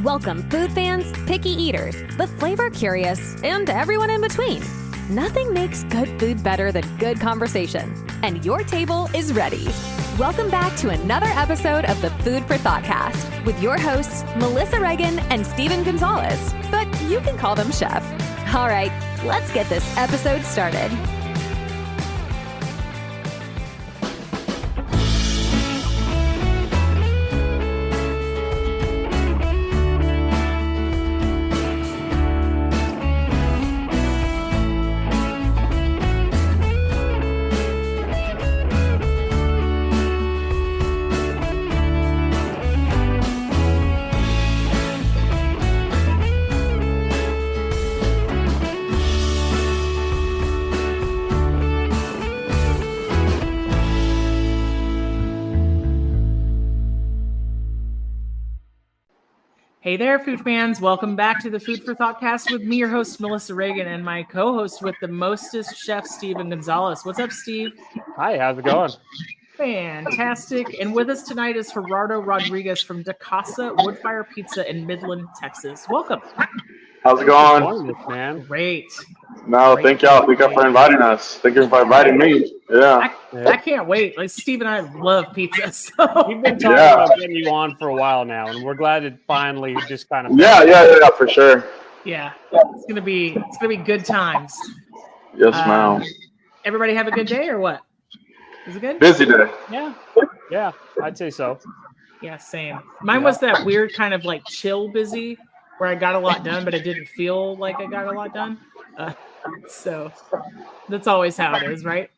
Welcome food fans, picky eaters, the flavor curious, and everyone in between. Nothing makes good food better than good conversation. And your table is ready. Welcome back to another episode of the Food for Thoughtcast with your hosts, Melissa Reagan and Steven Gonzalez. But you can call them Chef. All right, let's get this episode started. Hey there, food fans. Welcome back to the Food for Thoughtcast with me, your host, Melissa Reagan, and my co-host with the mostest, Chef Steven Gonzalez. What's up, Steve? Hi, how's it going? Fantastic. And with us tonight is Gerardo Rodriguez from Da Casa Woodfire Pizza in Midland, Texas. Welcome. How's it going? Man. Great. No, Great. thank y'all. Thank y'all for inviting us. Thank you for inviting me. Yeah. I can't wait. Like, Steve and I love pizza. So. We've been talking about getting you on for a while now, and we're glad it finally just kind of. Yeah, for sure. Yeah, it's gonna be good times. Yes, ma'am. Everybody have a good day or what? Is it good? Busy day. Yeah, I'd say so. Yeah, same. Mine was that weird kind of like chill busy where I got a lot done, but I didn't feel like I got a lot done. So that's always how it is, right?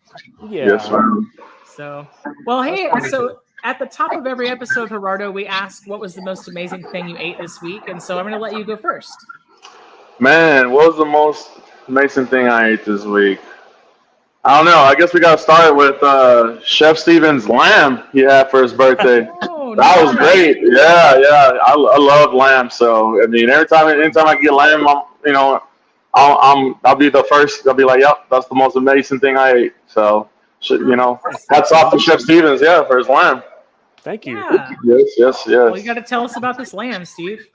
Yeah. Yes, ma'am. So, well, hey, so at the top of every episode, Gerardo, we ask what was the most amazing thing you ate this week, and so I'm going to let you go first. Man, what was the most amazing thing I ate this week? I don't know. I guess we got to start with Chef Steven's lamb he had for his birthday. Oh, That was great. Yeah. I love lamb. So I mean, anytime I get lamb, I'll be the first. I'll be like, yep, that's the most amazing thing I ate. So, hats off to Chef Stevens, for his lamb. Thank you. Yeah. Yes. Well, you got to tell us about this lamb, Steve.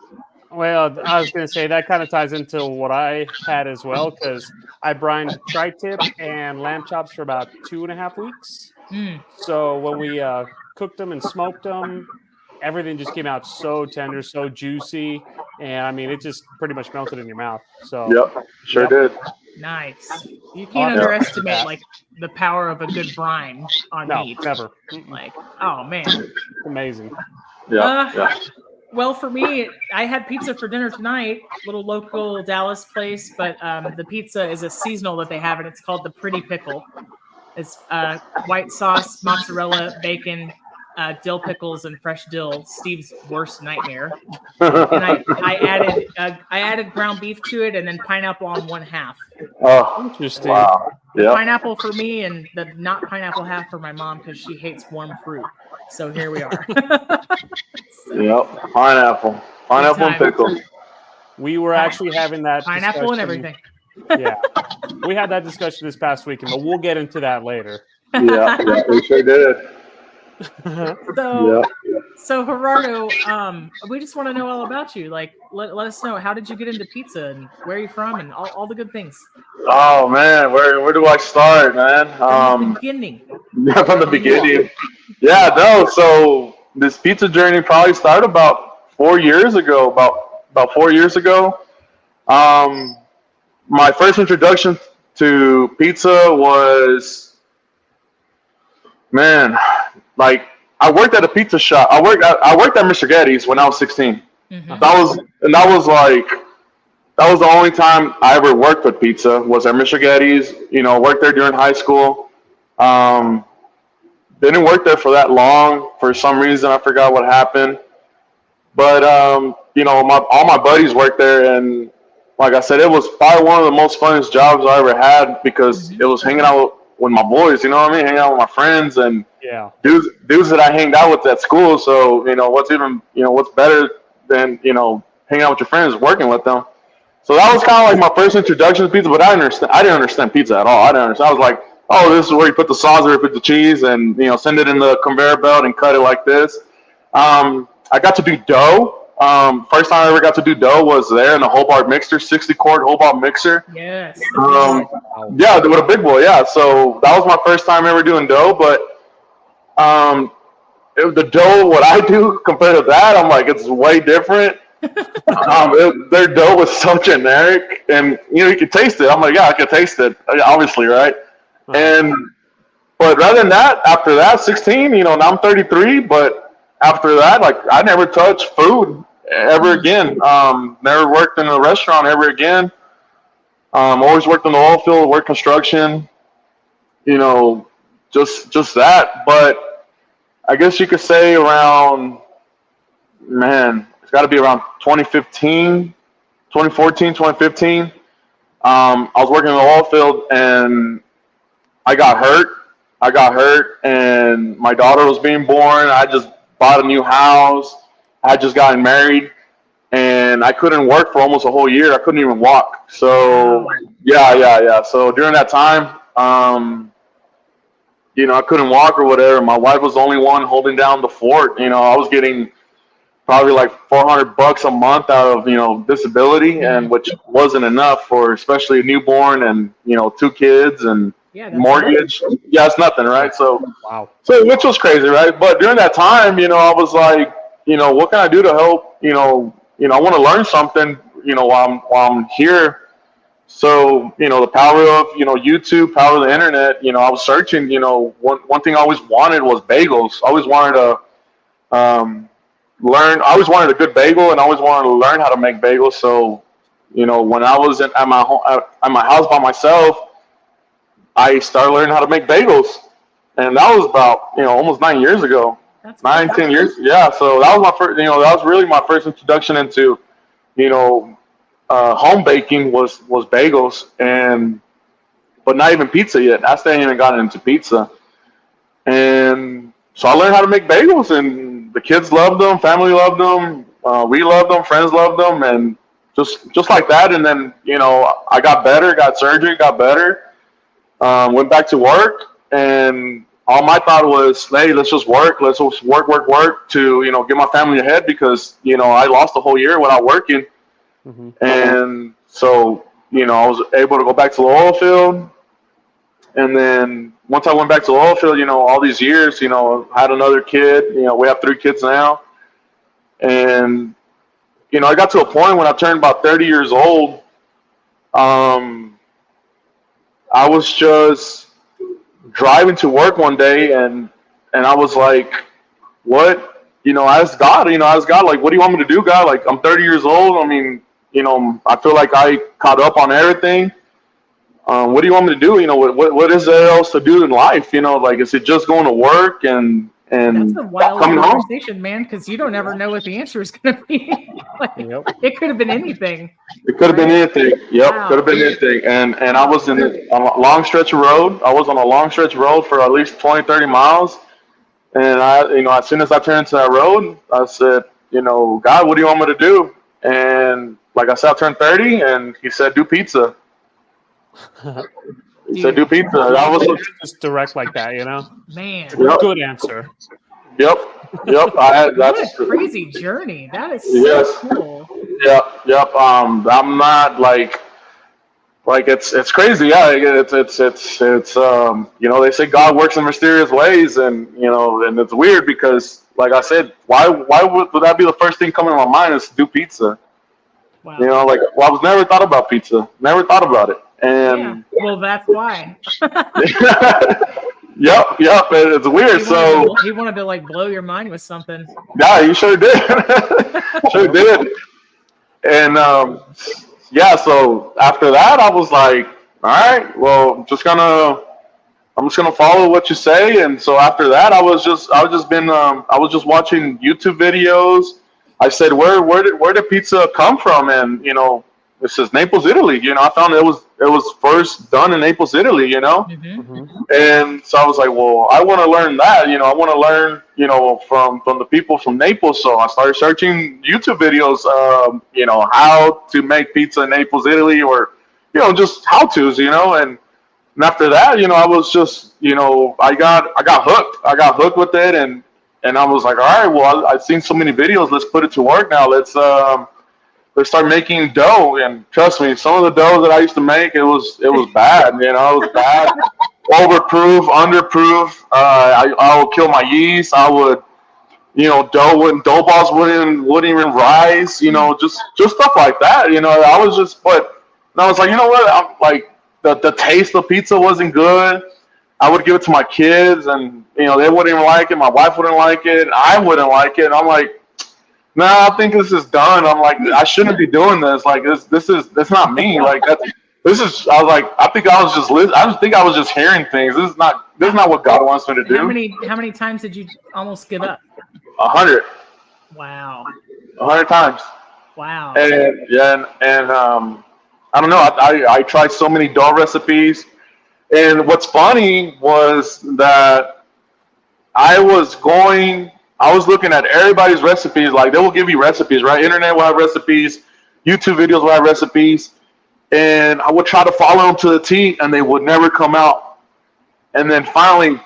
Well, I was going to say that kind of ties into what I had as well, because I brined tri-tip and lamb chops for about 2.5 weeks. So when we cooked them and smoked them, everything just came out so tender, so juicy, and I mean, it just pretty much melted in your mouth. So Sure did. Nice. You can't underestimate like the power of a good brine on meat. Never. Like, oh man, Amazing. Yeah. Well, for me, I had pizza for dinner tonight, little local Dallas place, but the pizza is a seasonal that they have, and it's called the Pretty Pickle. It's white sauce, mozzarella, bacon, dill pickles, and fresh dill. Steve's worst nightmare. And I added ground beef to it, and then pineapple on one half. Oh, interesting. Wow. Yeah. Pineapple for me, and the not pineapple half for my mom because she hates warm fruit. So here we are. Yep. Pineapple and pickle. We were actually having that pineapple and everything. Yeah, we had that discussion this past weekend, but we'll get into that later. Yeah, we sure did. So Gerardo, we just want to know all about you. Like, let us know, how did you get into pizza and where are you from and all the good things. Oh man, where do I start, man? From the beginning. Yeah, from the beginning. Yeah, no. So this pizza journey probably started about 4 years ago. About 4 years ago. My first introduction to pizza was, man, like I worked at a pizza shop. I worked at Mr. Getty's when I was 16. Mm-hmm. That was the only time I ever worked with pizza was at Mr. Getty's. Worked there during high school. Didn't work there for that long for some reason. I forgot what happened. But all my buddies worked there, and like I said, it was probably one of the most funnest jobs I ever had because it was hanging out with my boys. You know what I mean? Hanging out with my friends and dudes that I hanged out with at school. So what's better than hanging out with your friends, working with them. So that was kind of like my first introduction to pizza. But I didn't understand pizza at all. I was like, oh, this is where you put the sauce, where you put the cheese, and send it in the conveyor belt and cut it like this. I got to do dough. First time I ever got to do dough was there in a Hobart mixer, 60 quart Hobart mixer. Yes. Yeah, with a big boy. Yeah, so that was my first time ever doing dough. But the dough, what I do compared to that, I'm like, it's way different. Their dough was so generic, and you could taste it. I'm like, yeah, I could taste it, obviously, right? But rather than that, after that, 16, now I'm 33, but after that, like, I never touched food ever again. Never worked in a restaurant ever again. Always worked in the oil field, worked construction, just that. But I guess you could say around, it's got to be around 2015, 2014, 2015. I was working in the oil field, and I got hurt, and my daughter was being born. I just bought a new house. I had just gotten married, and I couldn't work for almost a whole year. I couldn't even walk. So, yeah. So during that time, I couldn't walk or whatever. My wife was the only one holding down the fort. I was getting probably like $400 a month out of disability, and which wasn't enough for especially a newborn and 2 kids and mortgage. Nothing. Yeah, it's nothing, right? So wow. So which was crazy, right? But during that time, I was like, what can I do to help? I want to learn something, while I'm here. So the power of YouTube, power of the internet. I was searching. One thing I always wanted was bagels. I always wanted to learn. I always wanted a good bagel, and I always wanted to learn how to make bagels. So, when I was at my house by myself, I started learning how to make bagels, and that was about almost 9 years ago. That's 10 years. Yeah. So that was my first. That was really my first introduction into home baking was bagels, but not even pizza yet. I still ain't even gotten into pizza, and so I learned how to make bagels, and the kids loved them, family loved them, we loved them, friends loved them, and just like that. And then I got better, got surgery, got better, went back to work, and all my thought was, hey, let's just work to get my family ahead, because I lost a whole year without working. Mm-hmm. And so I was able to go back to the oil field, and then once I went back to the oil field, all these years, had another kid. We have 3 kids now. And, I got to a point when I turned about 30 years old. I was just driving to work one day, and I was like, what? I asked God, like, what do you want me to do, God? Like, I'm 30 years old. I mean, I feel like I caught up on everything. What do you want me to do? What is there else to do in life? Like, is it just going to work and that's a wild conversation, man, because you don't ever know what the answer is going to be. It could have been anything. It could have been anything. Yep, wow. Could have been anything. And I was on a long stretch of road. I was on a long stretch of road for at least 20, 30 miles. And I, as soon as I turned into that road, I said, God, what do you want me to do? And like I said, I turned 30, and He said, do pizza. He said, do pizza. That was just direct like that, Man. Yep. Good answer. Yep. That's a crazy journey. That is so cool. Yep. I'm not like it's crazy. Yeah, it's they say God works in mysterious ways, and and it's weird because, like I said, why would that be the first thing coming to my mind is to do pizza? Wow. I was never thought about pizza. Never thought about it. And well, that's why. Yep. It's weird. He wanted to like blow your mind with something. Yeah, you sure did. Sure did. And so after that, I was like, all right, well, I'm just gonna follow what you say. And so after that, I was just watching YouTube videos. I said, where did pizza come from? And it says Naples, Italy. I found it was first done in Naples, Italy. Mm-hmm. And so I was like, well, I want to learn that. I want to learn, from the people from Naples. So I started searching YouTube videos, how to make pizza in Naples, Italy, or just how to's, and after that, I was just, I got hooked. I got hooked with it, and I was like, all right, well, I've seen so many videos. Let's put it to work now. Let's start making dough. And trust me, some of the dough that I used to make, it was bad. You know, it was bad. Overproof, underproof. I would kill my yeast. I would, you know, dough balls wouldn't even rise. You know, just stuff like that. You know, I was just, but I was like, you know what? I'm like the taste of pizza wasn't good. I would give it to my kids, and you know, they wouldn't even like it. My wife wouldn't like it. I wouldn't like it. And I'm like, nah, I think this is done. I'm like, I shouldn't be doing this. Like that's not me. Like this is. I was like, I think I was just hearing things. This is not what God wants me to do. How many times did you almost give up? 100. Wow. 100 times. Wow. And I don't know. I tried so many dough recipes, and what's funny was that I was looking at everybody's recipes. Like, they will give you recipes, right? Internet will have recipes, YouTube videos will have recipes, and I would try to follow them to the T, and they would never come out. And then finally,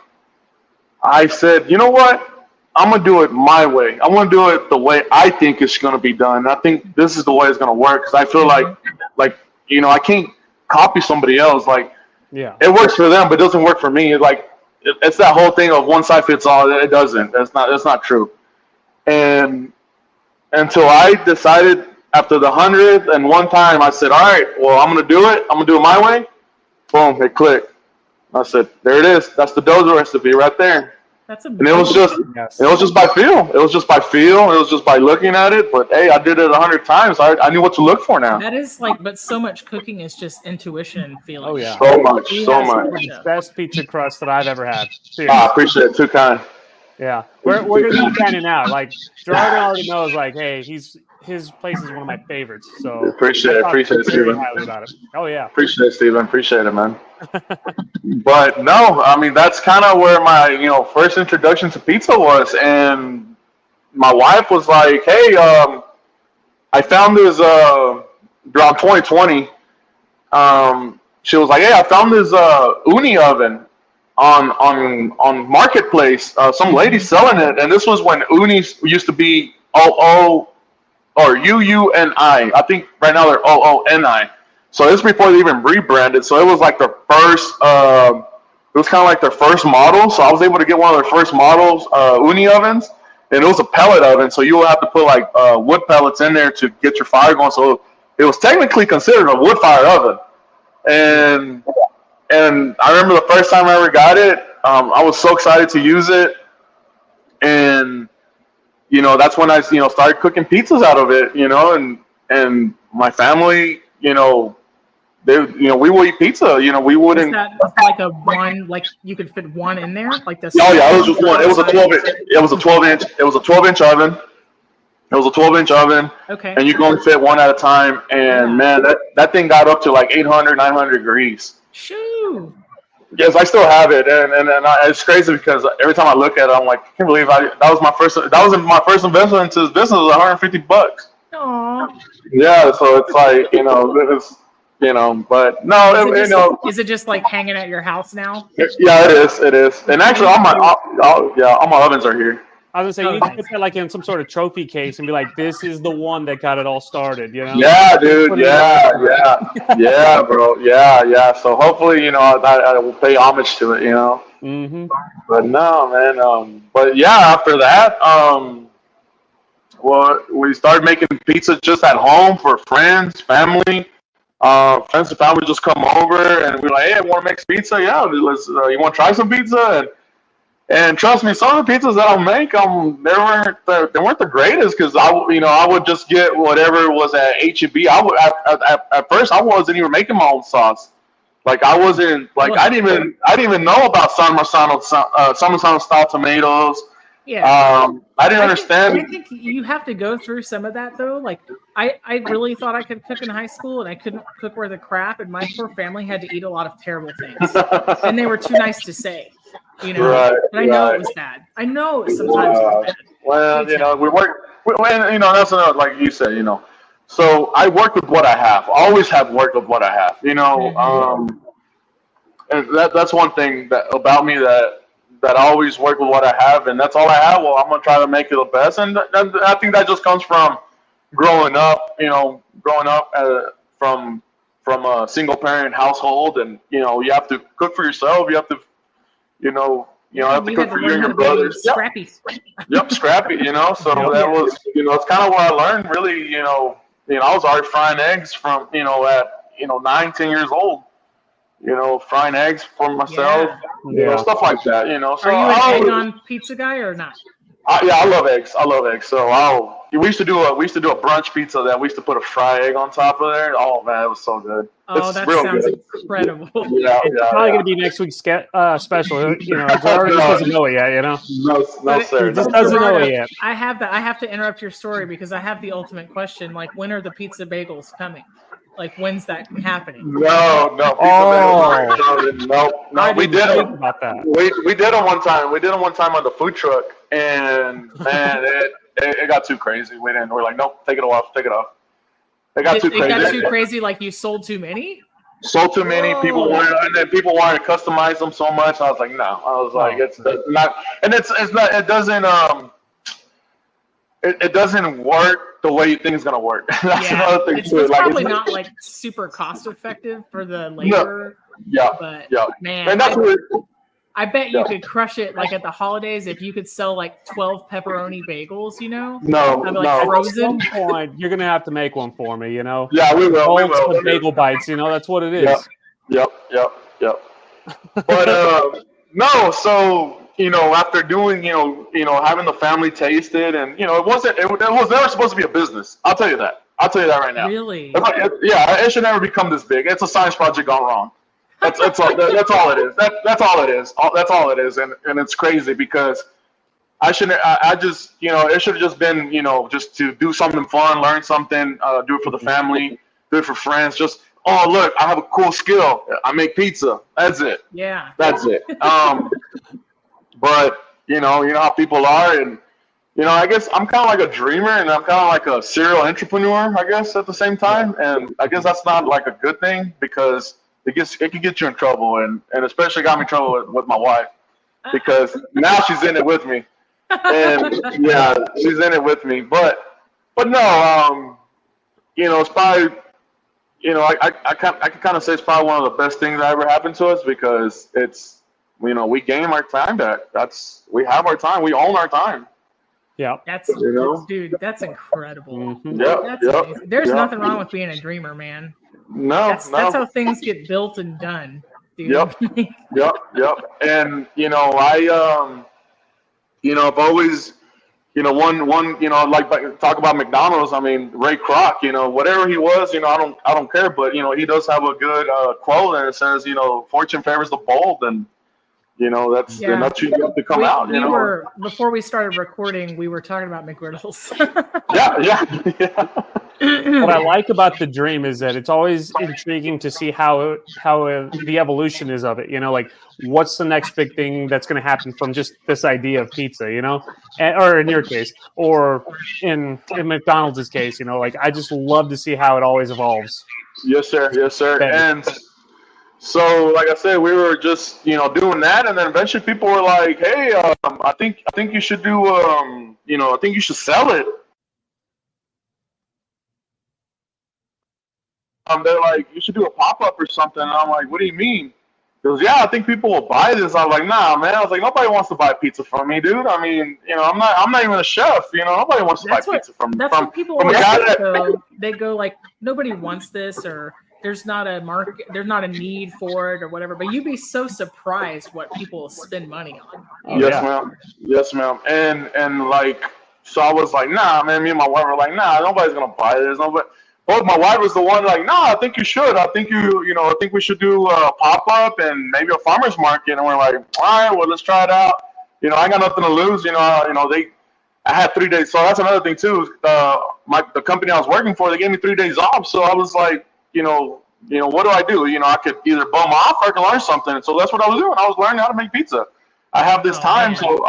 I said, you know what? I'm going to do it my way. I want to do it the way I think it's going to be done. I think this is the way it's going to work, because I feel like, you know, I can't copy somebody else. Like, yeah, it works for them, but it doesn't work for me. It's that whole thing of one size fits all. It doesn't. That's not true. And until I decided after the 101st time, I said, all right, well, I'm going to do it. I'm going to do it my way. Boom, it clicked. I said, there it is. That's the dough recipe right there. That's and it was just by feel. It was just by feel. It was just by looking at it. But hey, I did it 100 times. I knew what to look for now. That is like, but so much cooking is just intuition and feeling. Oh yeah, so much. Best pizza crust that I've ever had. I appreciate it. Too kind. Yeah, we're gonna be finding out. Like, Gerardo already knows. Like, hey, his place is one of my favorites. So appreciate it, Steven. About it. Oh yeah, appreciate it, Steven. Appreciate it, man. But no, I mean, that's kind of where my first introduction to pizza was, and my wife was like, "Hey, I found this around 2020. She was like, "Hey, I found this uni oven on Marketplace. Some lady selling it, and this was when unis used to be OO or UUNI. I think right now they're OONI. So this is before they even rebranded. So it was like their first. It was kind of like their first model. So I was able to get one of their first models, uni ovens, and it was a pellet oven. So you would have to put like wood pellets in there to get your fire going. So it was technically considered a wood fire oven. And I remember the first time I ever got it, I was so excited to use it, and that's when I started cooking pizzas out of it, and my family, they we will eat pizza, we wouldn't. Is that like a one, like you could fit one in there, like this? Oh yeah, it was just one. It was a 12-inch. It was a 12-inch. It was a 12-inch oven. It was a 12-inch oven. Okay. And you can only fit one at a time, and man, that thing got up to like 800, 900 degrees. Shoo. Yes, I still have it, and it's crazy because every time I look at it, I'm like, I can't believe that was my first investment into this business was $150. Aww. Yeah, so it's like it's but no, is it just like hanging at your house now? Yeah, it is, and actually all my ovens are here. I was gonna say, you need to put that like in some sort of trophy case and be like, "This is the one that got it all started." Yeah, dude. Yeah, bro. Yeah. So hopefully, I will pay homage to it. Mm-hmm. But no, man. But yeah, after that, well, we started making pizza just at home for friends, family. Friends and family just come over, and we're like, "Hey, I want to make some pizza. Yeah, let's. You want to try some pizza?" And trust me, some of the pizzas that I'll make, they weren't the greatest, because I would just get whatever was at H-E-B. At first I wasn't even making my own sauce. Like I wasn't I didn't even know about San Marzano style tomatoes. Yeah. I didn't understand. I think you have to go through some of that though. Like I really thought I could cook in high school, and I couldn't cook worth a crap, and my poor family had to eat a lot of terrible things, and they were too nice to say. Right, but I know it was bad. I know sometimes it was bad. Well, we work, that's another, like you said, So I work with what I have. I always have worked with what I have, And that's one thing about me that that I always work with what I have, and that's all I have. Well, I'm gonna try to make it the best, and I think that just comes from growing up. From a single parent household, and you have to cook for yourself. You have to, have to cook for you and your brothers. Scrappy. Yep, scrappy. So that was, it's kind of where I learned really. I was already frying eggs from at 9, 10 years old. Frying eggs for myself, stuff like that. So are you an egg on pizza guy or not? I love eggs. So we used to do a brunch pizza that we used to put a fried egg on top of there. Oh man, it was so good. Oh, that sounds incredible. It's probably gonna be next week's special. Gerardo just doesn't know it yet. No, sir. He just doesn't know it yet. I have to interrupt your story because I have the ultimate question. Like, when are the pizza bagels coming? Like, when's that happening? No. No. We did them about that. We did them one time. We did them one time on the food truck, and man, it got too crazy. We're like, nope, take it off. It got too crazy. It got too crazy. Like, you sold too many. Sold too many. People wanted to customize them so much. I was like, no. I was like, it's not, and it's not. It doesn't. It doesn't work the way you think it's gonna work. That's another thing too. It's probably not like super cost effective for the labor. No. Man, and that's I bet you could crush it like at the holidays if you could sell like 12 pepperoni bagels. No. Frozen. At some point, you're gonna have to make one for me. Yeah, we will. With bagel bites. That's what it is. Yep. But no. So. After doing, having the family taste it, and it was never supposed to be a business. I'll tell you that right now. Really? It should never become this big. It's a science project gone wrong. That's all it is. That's all it is. That's all it is, and it's crazy because I shouldn't. I just, it should have just been, just to do something fun, learn something, do it for the family, do it for friends. Just, oh look, I have a cool skill. I make pizza. That's it. Yeah. That's it. But you know how people are, and I guess I'm kind of like a dreamer, and I'm kind of like a serial entrepreneur, I guess, at the same time. And I guess that's not like a good thing because it can get you in trouble, and especially got me in trouble with my wife because now she's in it with me, and she's in it with me. But no, it's probably. I can kind of say it's probably one of the best things that ever happened to us because it's. We gain our time back. We have our time. We own our time. Yeah. Dude, that's incredible. Mm-hmm. Yeah. There's nothing wrong with being a dreamer, man. No. That's how things get built and done, dude. Yep. And I've always, like talk about McDonald's. I mean, Ray Kroc. Whatever he was, I don't care. But he does have a good quote, and it says, "Fortune favors the bold," and that's you have to come out. Before we started recording, we were talking about McGriddles. Yeah. What I like about the dream is that it's always intriguing to see how the evolution is of it. Like what's the next big thing that's going to happen from just this idea of pizza, or in your case, or in McDonald's case, like I just love to see how it always evolves. Yes, sir. And so, like I said, we were just, doing that, and then eventually people were like, "Hey, I think you should do, I think you should sell it." They're like, "You should do a pop-up or something." And I'm like, "What do you mean?" He goes, "Yeah, I think people will buy this." I was like, "Nah, man." I was like, "Nobody wants to buy pizza from me, dude. I mean, I'm not even a chef. Nobody wants to buy pizza from me." That's what people always say, though. They go like, "Nobody wants this," or there's not a market, there's not a need for it or whatever, but you'd be so surprised what people spend money on. Yes, ma'am. And like, so I was like, nah, man, me and my wife were like, nah, nobody's going to buy this. But my wife was the one like, nah, I think you should. I think I think we should do a pop-up and maybe a farmer's market. And we're like, all right, well, let's try it out. I got nothing to lose. I had 3 days. So that's another thing too. The company I was working for, they gave me 3 days off. So I was like, what do I do? I could either bum off or I could learn something. And so that's what I was doing. I was learning how to make pizza. I have this time, man. So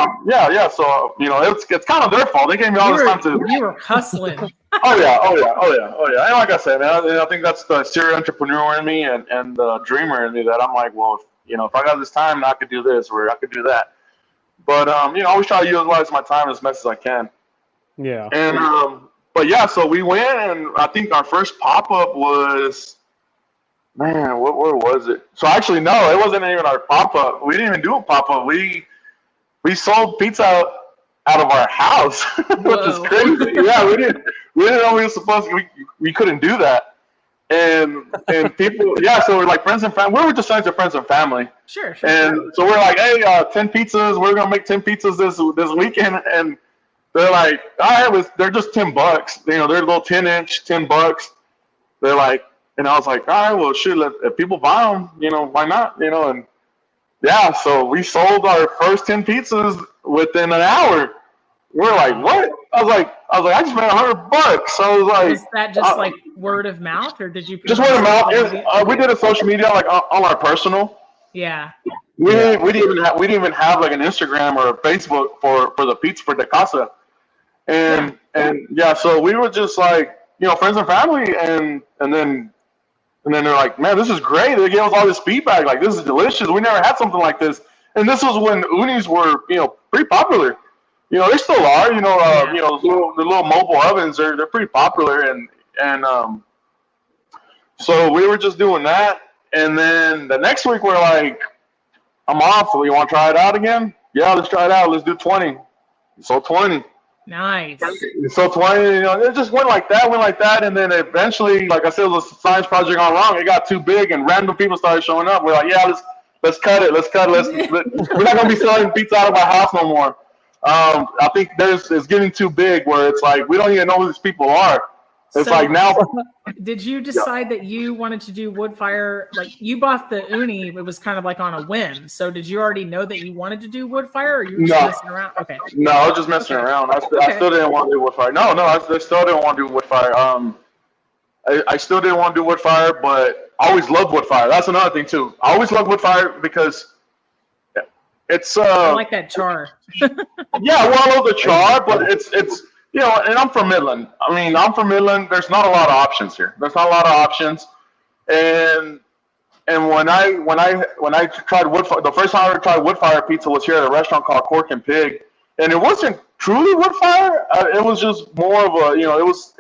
So it's kind of their fault. They gave me all this time to. You were hustling. Oh yeah. And like I said, man, I think that's the serial entrepreneur in me and the dreamer in me that I'm like, well, if I got this time, I could do this or I could do that. But you know, I always try to utilize my time as best as I can. Yeah. And but yeah, so we went, and I think our first pop up was, man, where was it? So actually, no, it wasn't even our pop up. We didn't even do a pop up. We sold pizza out of our house, which is crazy. Yeah, we didn't know we were supposed to. We couldn't do that. And people, yeah, so we're like friends and family. We were just selling to friends and family. Sure. And so we're like, hey, 10 pizzas. We're gonna make 10 pizzas this weekend. And they're like, all right, they're just $10. You know, they're a little 10-inch, $10. They're like, and I was like, all right, well, shit, if people buy them, you know, why not? You know, and yeah, so we sold our first 10 pizzas within an hour. We're like, what? I was like, I just made $100. So I was like, was that just like word of mouth, or did you just word of mouth? We did a social media like on our personal. Yeah. We didn't even have like an Instagram or a Facebook for the pizza for De Casa, and yeah, so we were just like, you know, friends and family, and then they're like, man, this is great. They gave us all this feedback, like this is delicious. We never had something like this, and this was when unis were, you know, pretty popular. You know, they still are. You know, you know, the little mobile ovens they're pretty popular, and so we were just doing that, and then the next week we're like, I'm off. So you want to try it out again? Yeah, let's try it out. Let's do 20. So 20. Nice. So 20. You know, it just went like that, and then eventually, like I said, it was a science project gone wrong. It got too big, and random people started showing up. We're like, yeah, let's cut it. We're not gonna be selling pizza out of our house no more. I think it's getting too big where it's like we don't even know who these people are. It's like now. Did you decide that you wanted to do wood fire? Like you bought the uni, it was kind of like on a whim. So did you already know that you wanted to do wood fire, or you were just messing around? Okay. No, I was just messing around. I still didn't want to do wood fire. No, I still didn't want to do wood fire. I still didn't want to do wood fire, but I always loved wood fire. That's another thing too. I always loved wood fire because it's I like that char. Yeah, well, I love the char, but it's you know, and I'm from Midland. I mean, I'm from Midland. There's not a lot of options here. And when I tried wood fire, the first time I ever tried wood fire pizza was here at a restaurant called Cork and Pig, and it wasn't truly wood fire. It was just more of a, you know, it was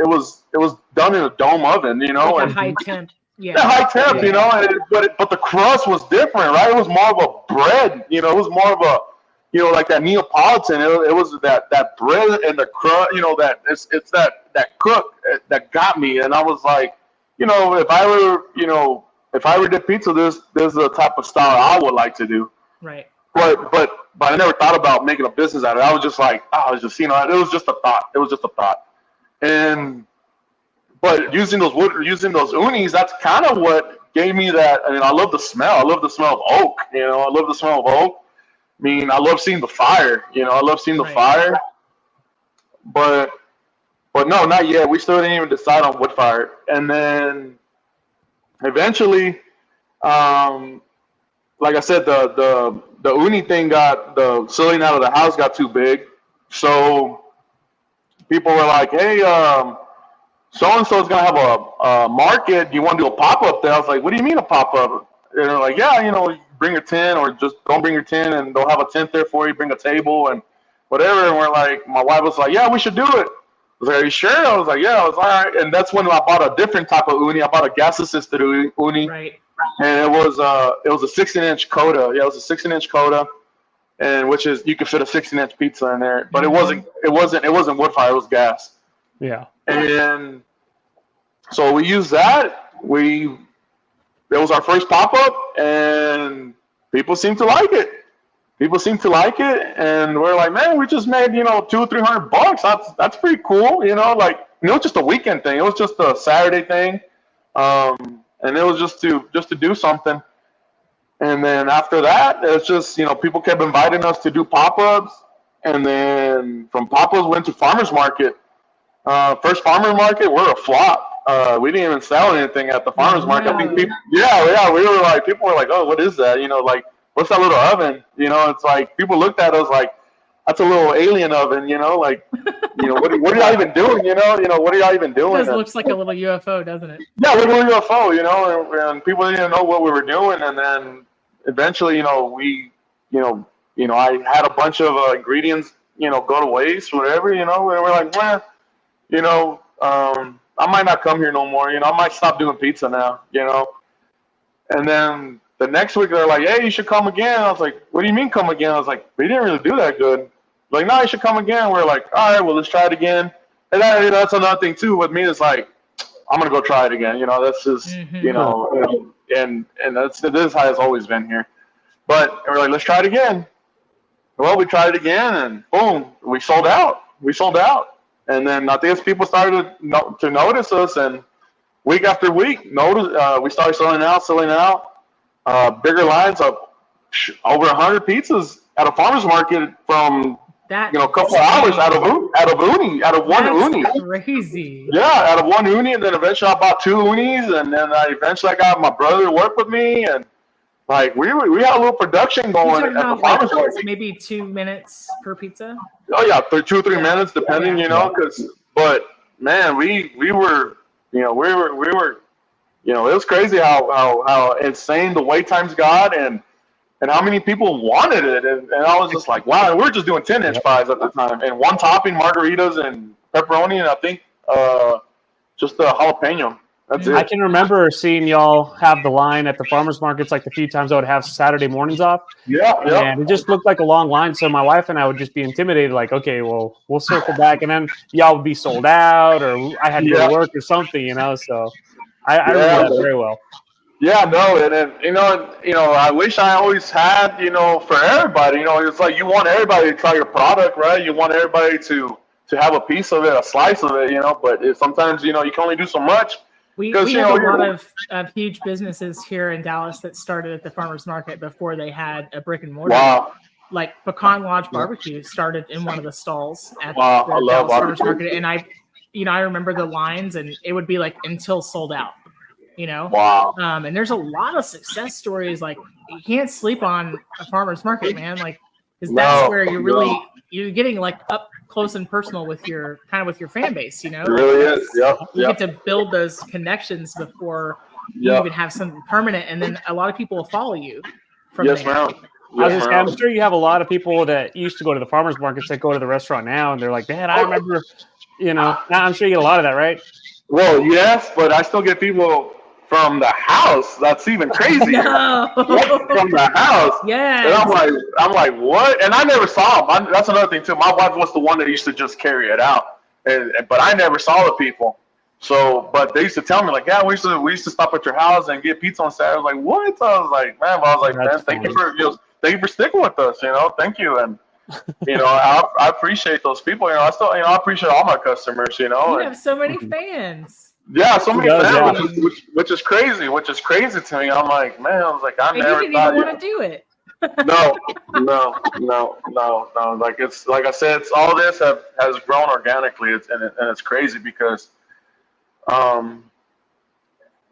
done in a dome oven, you know, like and high temp. Yeah, high temp, you know, but the crust was different, right? It was more of a bread, you know. It was more of a, you know, like that Neapolitan. It was that bread and the crust, you know, that it's that cook that got me, and I was like, you know, if I ever did pizza, this is the type of style I would like to do. Right. But I never thought about making a business out of it. I was just like, I was just, you know, it was just a thought. But using those unis, that's kind of what gave me that. I mean, I love the smell. I love the smell of oak. You know, I love the smell of oak. I mean, I love seeing the fire. You know, I love seeing the fire. But no, not yet. We still didn't even decide on wood fire. And then eventually, like I said, the uni thing the selling out of the house got too big. So people were like, hey, so-and-so is going to have a market. Do you want to do a pop-up there? I was like, what do you mean a pop-up? And they're like, yeah, you know, bring your 10 or just don't bring your 10 and they'll have a tent there for you, bring a table and whatever. And we're like, my wife was like, yeah, we should do it. I was like, are you sure? I was like, yeah. I was all right. And that's when I bought a different type of uni. I bought a gas-assisted uni. Right. And it was a 16-inch Coda. Yeah, it was a 16-inch Coda, and which is you could fit a 16-inch pizza in there. But it wasn't wood fire, it was gas. Yeah. And so we used that. It was our first pop-up, and people seemed to like it. And we're like, man, we just made, you know, $200-300. That's pretty cool, you know. Like, it was just a weekend thing. It was just a Saturday thing, and it was just to do something. And then after that, it's just, you know, people kept inviting us to do pop-ups, and then from pop-ups went to farmers market. First farmer market, we're a flop. We didn't even sell anything at the farmers market. I think people were like, oh, what is that? You know, like, what's that little oven? You know, it's like people looked at us like, that's a little alien oven. You know, like, you know, what are y'all even doing? You know, what are y'all even doing? It looks like a little UFO, doesn't it? Yeah, like a little UFO. You know, and people didn't know what we were doing. And then eventually, you know, we, you know, I had a bunch of ingredients, go to waste, whatever, and we're like, I might not come here no more, I might stop doing pizza now, And then the next week they're like, hey, you should come again. I was like, what do you mean come again? I was like, we didn't really do that good. Like, no, you should come again. We're like, all right, well, let's try it again. And that's another thing too with me. It's like, I'm gonna go try it again. That's just, and this is how it's always been here. But we're like, let's try it again. Well, we tried it again, and boom, we sold out. And then I think as people started to notice us, and week after week, we started selling out. Bigger lines of over 100 pizzas at a farmer's market from a couple of hours out of one uni. Crazy. Yeah, out of one uni, and then eventually I bought 2 unis, and then I got my brother to work with me, and like we had a little production going at the farmer's market. Maybe 2 minutes per pizza. Oh yeah, 2 or 3 minutes, depending, But man, we were, it was crazy how insane the wait times got, and how many people wanted it, and I was just like, wow. And we were just doing 10-inch pies at the time, and one topping margaritas and pepperoni, and I think just a jalapeno. That's it. I can remember seeing y'all have the line at the farmers markets like the few times I would have Saturday mornings off. Yeah. And it just looked like a long line. So my wife and I would just be intimidated, like, okay, well, we'll circle back, and then y'all would be sold out, or I had to go to work or something, So I remember that very well. Yeah, no, and I wish I always had, for everybody, it's like you want everybody to try your product, right? You want everybody to have a piece of it, a slice of it, but sometimes, you can only do so much. We have a lot of huge businesses here in Dallas that started at the farmers market before they had a brick and mortar. Wow. Like Pecan Lodge Barbecue started in one of the stalls at the Dallas farmers market, and I remember the lines, and it would be like until sold out. Wow. And there's a lot of success stories. Like, you can't sleep on a farmer's market, man. Like, because that's where you're getting like up close and personal with your fan base. It really is. Yep. You get to build those connections before you even have something permanent, and then a lot of people will follow you from there. Ma'am. I'm sure you have a lot of people that used to go to the farmers markets that go to the restaurant now, and they're like, "Dad, I remember." Now I'm sure you get a lot of that, right? Well, yes, but I still get people from the house. That's even crazier. No. From the house. Yeah. And I'm like, what? And I never saw them. That's another thing too. My wife was the one that used to just carry it out, but I never saw the people. So, but they used to tell me like, yeah, we used to stop at your house and get pizza on Saturday. I was like, what? I was like, man, thank you for sticking with us. Thank you. And I appreciate those people. I appreciate all my customers. You have so many fans. Yeah, so many fans, which is crazy. Which is crazy to me. I'm like, man, I never didn't even want to do it. No. Like I said, all this has grown organically. It's crazy because,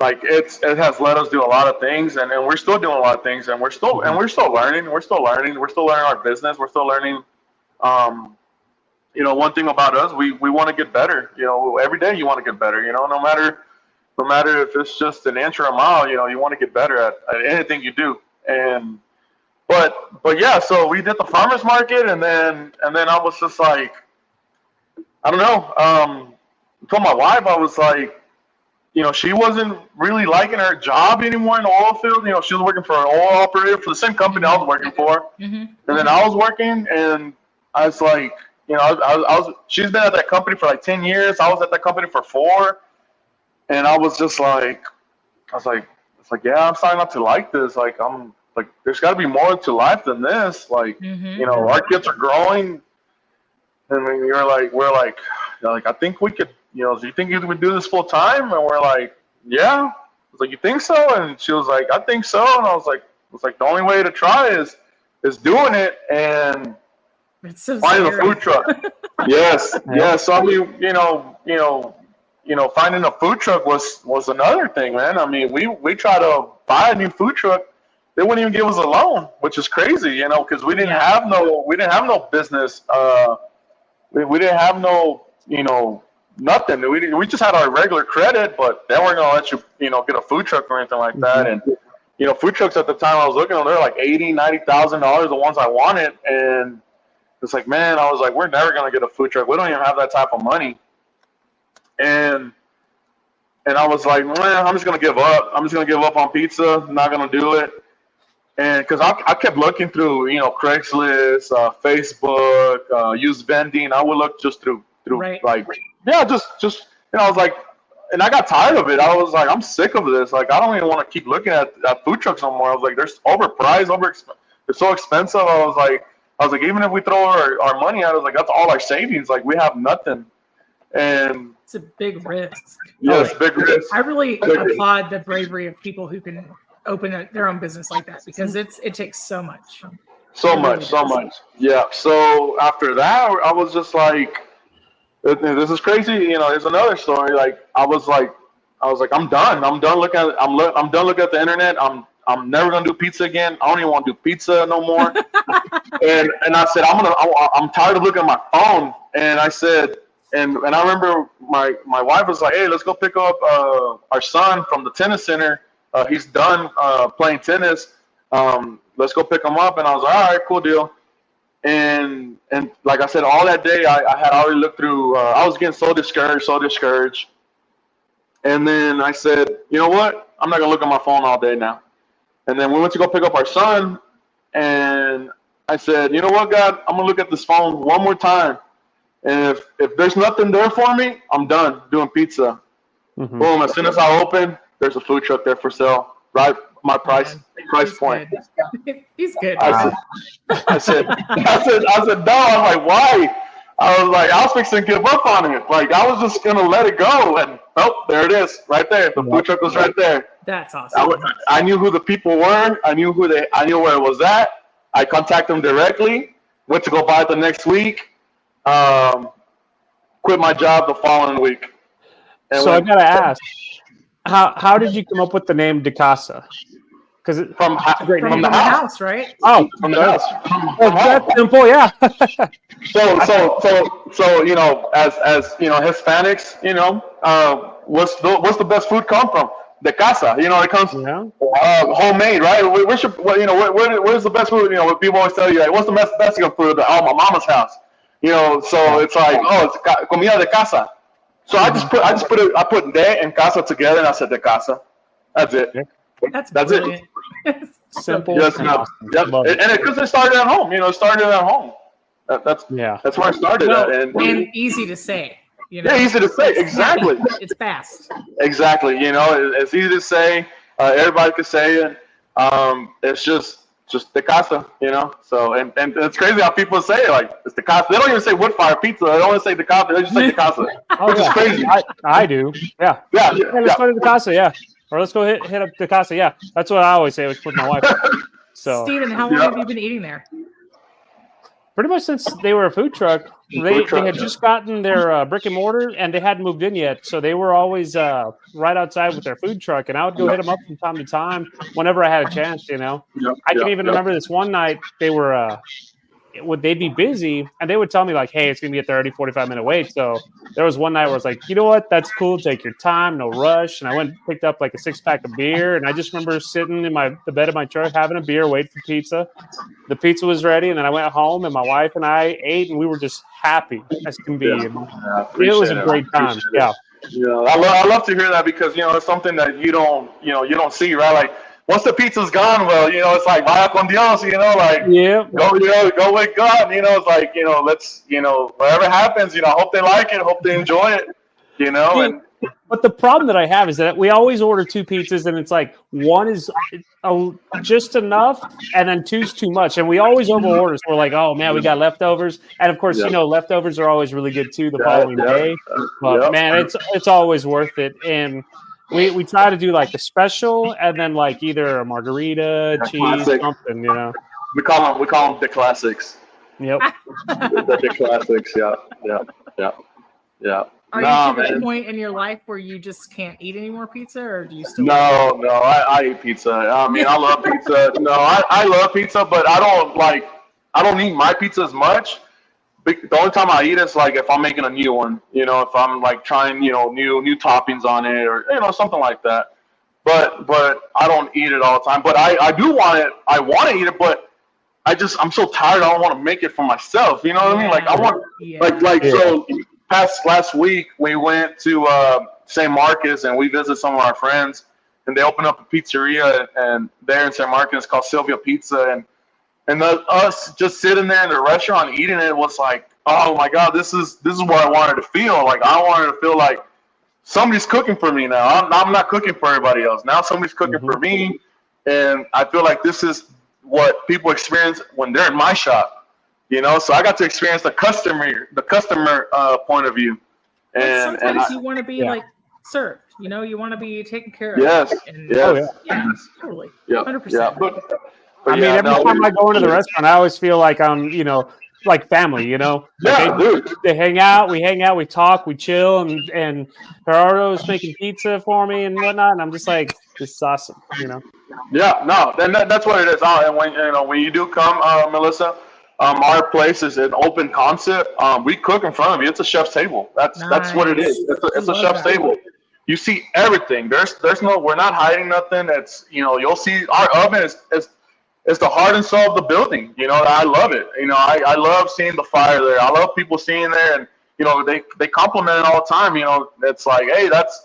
it has let us do a lot of things, and we're still doing a lot of things, and we're still learning. We're still learning our business. We're still learning. One thing about us, we want to get better. Every day you want to get better. No matter if it's just an inch or a mile. You want to get better at anything you do. And but yeah, so we did the farmers market, and then I was just like, I don't know. I told my wife, I was like, she wasn't really liking her job anymore in the oil field. She was working for an oil operator for the same company I was working for, and then I was working, and I was like. She's been at that company for like 10 years. I was at that company for 4. And I was just like, yeah, I'm starting not to like this. Like, I'm like, there's got to be more to life than this. Like, our kids are growing. And then we're like, I think we could, do you think you would do this full time? And we're like, yeah. I was like, you think so? And she was like, I think so. And I was like, the only way to try is doing it. And it's so finding a food truck. Yes. So I mean, finding a food truck was another thing, man. I mean, we tried to buy a new food truck. They wouldn't even give us a loan, which is crazy, because we didn't have no business. We didn't have no, nothing. We just had our regular credit, but they weren't gonna let you, get a food truck or anything like that. And food trucks at the time I was looking at, they're like $80,000-$90,000, the ones I wanted. And it's like, man, I was like, we're never going to get a food truck. We don't even have that type of money. And I was like, man, I'm just going to give up. I'm just going to give up on pizza. I'm not going to do it. And because I kept looking through, Craigslist, Facebook, used vending. I would look just through Right. like, yeah, just, I was like, and I got tired of it. I was like, I'm sick of this. Like, I don't even want to keep looking at food trucks no more. I was like, they're overpriced, they're so expensive. I was like, even if we throw our money out, I was like, that's all our savings. Like, we have nothing. And it's a big risk. Yes, big risk. I really applaud the bravery of people who can open their own business like that, because it takes so much. So much. Yeah. So after that, I was just like, this is crazy. There's another story. Like, I was like, I'm done. I'm done looking at the internet. I'm never gonna do pizza again. I don't even want to do pizza no more. and I said, I'm tired of looking at my phone. And I said, and I remember my wife was like, hey, let's go pick up our son from the tennis center. He's done playing tennis. Let's go pick him up. And I was like, all right, cool deal. And like I said, all that day I had already looked through. I was getting so discouraged. And then I said, you know what? I'm not gonna look at my phone all day now. And then we went to go pick up our son. And I said, you know what, God? I'm gonna look at this phone one more time. And if there's nothing there for me, I'm done doing pizza. Mm-hmm. Boom! As soon as I open, there's a food truck there for sale. Right, my price point. He's good. I said, no. I'm like, why? I was fixing to give up on it. Like, I was just gonna let it go, and there it is, right there. The food truck was right there. That's awesome. I knew who the people were. I knew where it was at. I contacted them directly. Went to go buy it the next week. Quit my job the following week. So I gotta ask, how did you come up with the name De Casa? Because from the house, right? Oh, from the house. That's simple, yeah. So as Hispanics, what's the best food come from? De casa, it comes homemade, right? Where's the best food? People always tell you, like, what's the best Mexican food? Oh, my mama's house. So it's like, it's comida de casa. So I put de and casa together, and I said de casa. That's it. That's it. Simple. Yes, and because it started at home. It started at home. That's where I started at, and easy to say. Yeah, easy to say. Exactly. It's fast. Exactly. It's easy to say. Everybody can say it. It's just de casa. So and it's crazy how people say it, like, it's de casa. They don't even say wood fire pizza. They don't even say de casa. They just say de casa. Which is crazy. I do. Yeah. Yeah. Let's go to de casa. Yeah. Or let's go hit up de casa. Yeah. That's what I always say with my wife. So, Steven, how long have you been eating there? Pretty much since they were a food truck. They had just gotten their brick and mortar, and they hadn't moved in yet. So they were always right outside with their food truck, and I would go hit them up from time to time whenever I had a chance. I can even remember this one night they were they'd be busy, and they would tell me, like, hey, it's gonna be a 30-45-minute wait. So there was one night where I was like, you know what, that's cool, take your time, no rush. And I went and picked up like a 6-pack of beer, and I just remember sitting in the bed of my truck having a beer, waiting for pizza. The pizza was ready, and then I went home, and my wife and I ate, and we were just happy as can be. It was a great time. Yeah. I love to hear that, because it's something that you don't see, right? Like, once the pizza's gone, well, it's like vaya con Dios, like, go with God, it's like, let's, whatever happens, I hope they like it, hope they enjoy it, and. But the problem that I have is that we always order 2 pizzas, and it's like one is just enough, and then 2's too much, and we always overorder. So we're like, oh man, we got leftovers, and of course, leftovers are always really good too the following day. But man, it's always worth it, and we try to do like the special, and then like either a margarita, cheese, classic. Something, We call them the classics. Yep. the classics. Yeah. Are you to the point in your life where you just can't eat any more pizza, or do you still? No, I eat pizza. I mean, I love pizza. No, I love pizza, but I don't eat my pizza as much. The only time I eat is like if I'm making a new one, if I'm like trying, new toppings on it, or something like that. but I don't eat it all the time. But I do want it. I want to eat it, but I'm so tired. I don't want to make it for myself. You know what I mean? Like I want so. Last week we went to St. Marcus and we visited some of our friends, and they opened up a pizzeria and there in St. Marcus called Sylvia Pizza, and us just sitting there in the restaurant eating it was like, oh my God, this is what I wanted to feel. Like I wanted to feel like somebody's cooking for me now. I'm not cooking for everybody else. Now somebody's cooking for me, and I feel like this is what people experience when they're in my shop. You know, so I got to experience the customer point of view. And sometimes you want to be like served. You know, you want to be taken care of. Yes. Totally. 100%. Yeah. But I mean, every time I go into the restaurant, I always feel like I'm, like family. You know, they hang out, we talk, we chill, and Gerardo's making pizza for me and whatnot, and I'm just like, this is awesome. You know. Yeah. No. That's what it is. And when you do come, Melissa. Our place is an open concept. We cook in front of you. It's a chef's table. That's what it is. It's a chef's table. You see everything. There's no. We're not hiding nothing. It's you'll see our oven is the heart and soul of the building. You know, I love it. You know, I love seeing the fire there. I love people seeing there, and they compliment it all the time. You know, it's like, hey, that's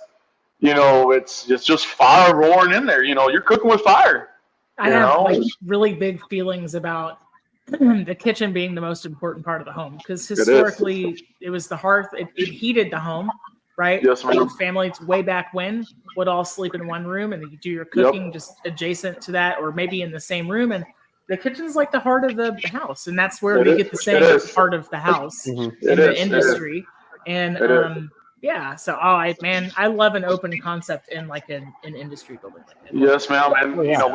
it's just fire roaring in there. You know, you're cooking with fire. I have like really big feelings about the kitchen being the most important part of the home, because historically it was the hearth. It heated the home, right? Yes, ma'am. Families way back when would all sleep in one room, and you do your cooking just adjacent to that, or maybe in the same room. And the kitchen's like the heart of the house, and that's where we get the saying "heart of the house" in the industry. And so I love an open concept in like an industry building like that. Yes, ma'am. And we have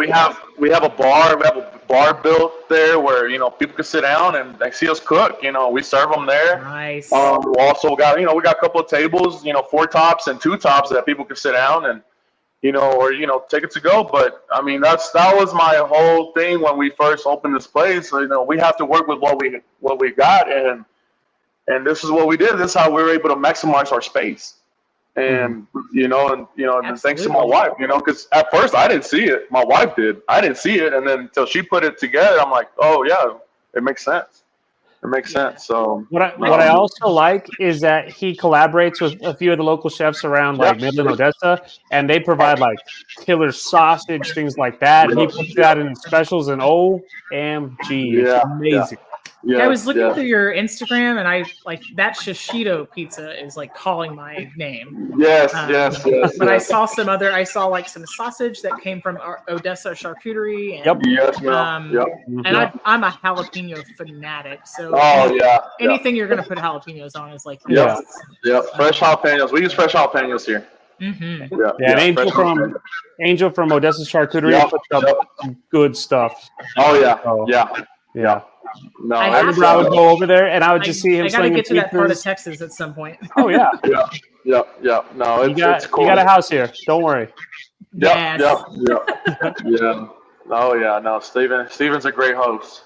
a bar. We have a bar built there where people can sit down and they see us cook. We serve them there. Nice. We also got we got a couple of tables, 4 tops and 2 tops that people can sit down and or take it to go. But I mean that was my whole thing when we first opened this place. We have to work with what we got, and this is what we did. This is how we were able to maximize our space. And thanks to my wife, because at first I didn't see it. My wife did. I didn't see it, and then until she put it together, I'm like, oh yeah, it makes sense. It makes sense. So what I also like is that he collaborates with a few of the local chefs around like Midland, Odessa, and they provide like killer sausage, things like that. And he puts that in specials, and OMG, it's amazing. I was looking through your Instagram, and I like that Shishito pizza is like calling my name. Yes. But I saw like some sausage that came from Odessa charcuterie. And, And I'm a jalapeno fanatic, so anything you're gonna put jalapenos on is like fresh jalapenos. We use fresh jalapenos here. Mm-hmm. And Angel from Odessa charcuterie puts up some good stuff. Yeah. No, I remember I would go over there and I would just see him. I gotta get to that part of Texas at some point. Oh yeah. No, it's cool. You got a house here. Don't worry. Yeah. Oh yeah. No, Steven's a great host.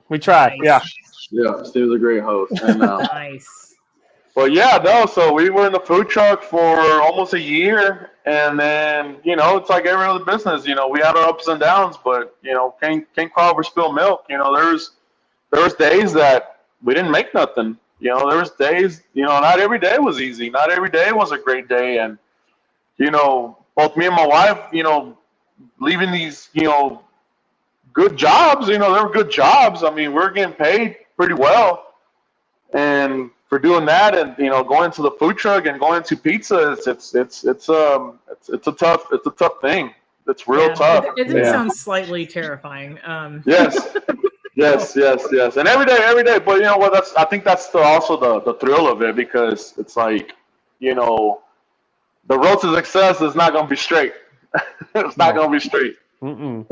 We try. Nice. Yeah. Steven's a great host. And, nice. Well, so we were in the food truck for almost a year, and then it's like every other business. We had our ups and downs, but can't cry over spilled milk. There was days that we didn't make nothing. There was days, not every day was easy. Not every day was a great day. And, both me and my wife, leaving these, good jobs, they were good jobs. I mean, we're getting paid pretty well. And for doing that and, going to the food truck and going to pizza, it's a tough thing. It's real tough. It sounds slightly terrifying. Yes. Yes. And every day. But you know what? I think that's also the thrill of it, because it's like, the road to success is not going to be straight. It's not going to be straight. Mm-mm.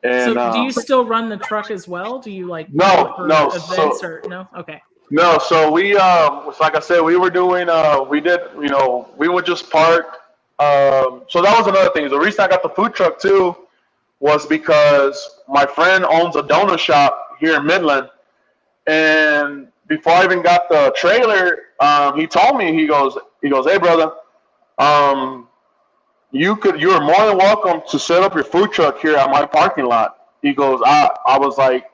And, so do you still run the truck as well? Do you no events or no? Okay. No. So we like I said, we were doing we would just park. So that was another thing. The reason I got the food truck too was because my friend owns a donut shop here in Midland, and before I even got the trailer, he told me, he goes, hey brother, you are more than welcome to set up your food truck here at my parking lot. He goes, I was like,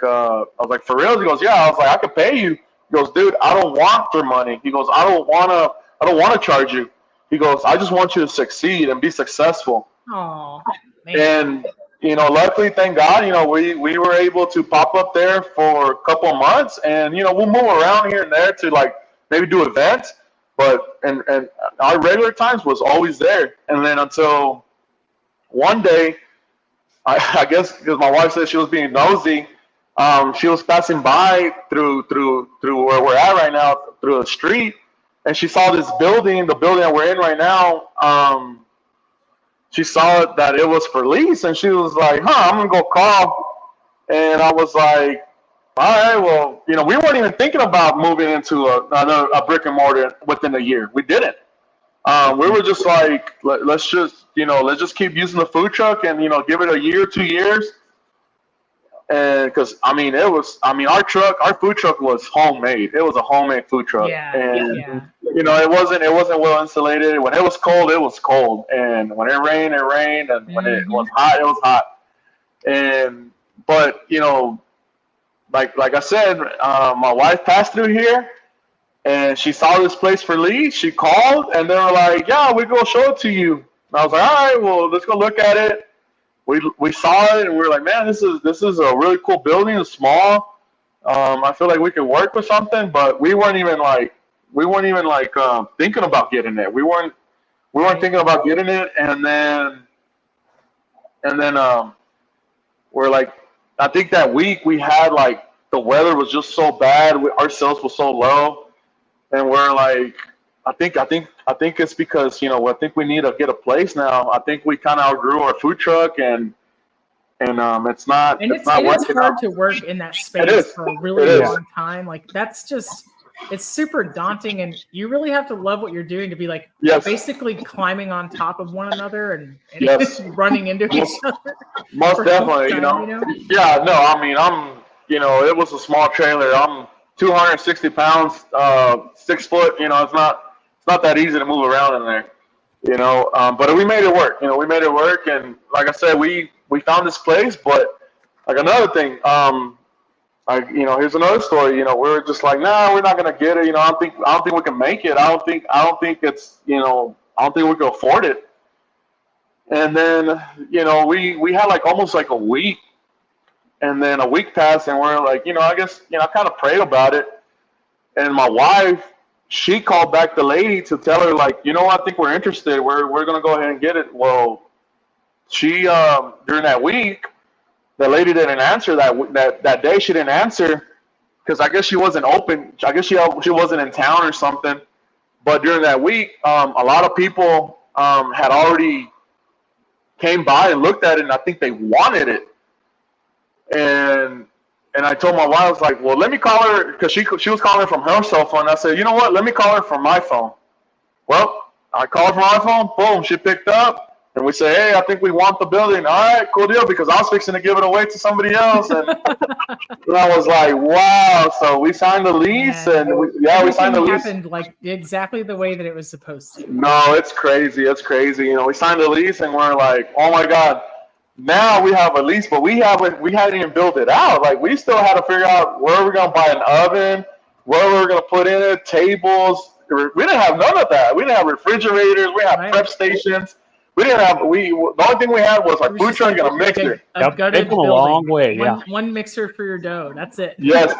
for real? He goes, yeah. I was like, I could pay you. He goes, dude, I don't want your money. He goes, I don't wanna charge you. He goes, I just want you to succeed and be successful. Oh, and luckily, thank God, we were able to pop up there for a couple of months, and we'll move around here and there to like maybe do events, but and our regular times was always there. And then until one day, I guess because my wife said she was being nosy, she was passing by through where we're at right now, through the street, and she saw this building, the building that we're in right now. She saw that it was for lease, and she was like, I'm going to go call. And I was like, all right, well, we weren't even thinking about moving into a brick and mortar within a year. We didn't. We were just like, let's just keep using the food truck and, give it a year, 2 years. And because, our food truck was homemade. It was a homemade food truck. Yeah. And, it wasn't well insulated. When it was cold, it was cold. And when it rained, it rained. And when it was hot, it was hot. But like I said, my wife passed through here and she saw this place for lease. She called and they were like, yeah, we go show it to you. And I was like, all right, well, let's go look at it. We saw it and we were like, man, this is a really cool building. It's small. I feel like we could work with something, but we weren't even thinking about getting it. We weren't thinking about getting it, and then we're like, I think that week we had like the weather was just so bad, our sales was so low, and we're like, I think it's because I think we need to get a place now. I think we kind of outgrew our food truck, and it's not. And it's hard out. To work in that space for a really long time. Like that's just. It's super daunting, and you really have to love what you're doing to be like basically climbing on top of one another and running into each other. Most definitely, Yeah, no, I mean, it was a small trailer. I'm 260 pounds, 6 foot. It's not that easy to move around in there. But we made it work. We made it work, and like I said, we found this place. But like another thing, here's another story. We're just like, nah, we're not gonna get it. I don't think we can make it. I don't think it's, I don't think we can afford it. And then, we had like almost like a week, and then a week passed, and we're like, I guess, I kind of prayed about it. And my wife, she called back the lady to tell her like, I think we're interested. We're gonna go ahead and get it. Well, she during that week. The lady didn't answer that day. She didn't answer because I guess she wasn't open. I guess she wasn't in town or something. But during that week, a lot of people had already came by and looked at it, and I think they wanted it. And I told my wife, I was like, well, let me call her, because she was calling from her cell phone. I said, you know what? Let me call her from my phone. Well, I called from my phone. Boom, she picked up. And we say, hey, I think we want the building. All right, cool deal, because I was fixing to give it away to somebody else. And, and I was like, wow. So we signed the lease, and we signed the lease. Happened like exactly the way that it was supposed to. No, it's crazy. It's crazy. We signed the lease, and we're like, oh my God. Now we have a lease, but we hadn't even built it out. Like, we still had to figure out where we're going to buy an oven, where we're going to put in it, tables. We didn't have none of that. We didn't have refrigerators. We didn't have prep stations. We didn't have. The only thing we had was our food truck and a mixer. They've come a long way. One mixer for your dough. That's it. Yes.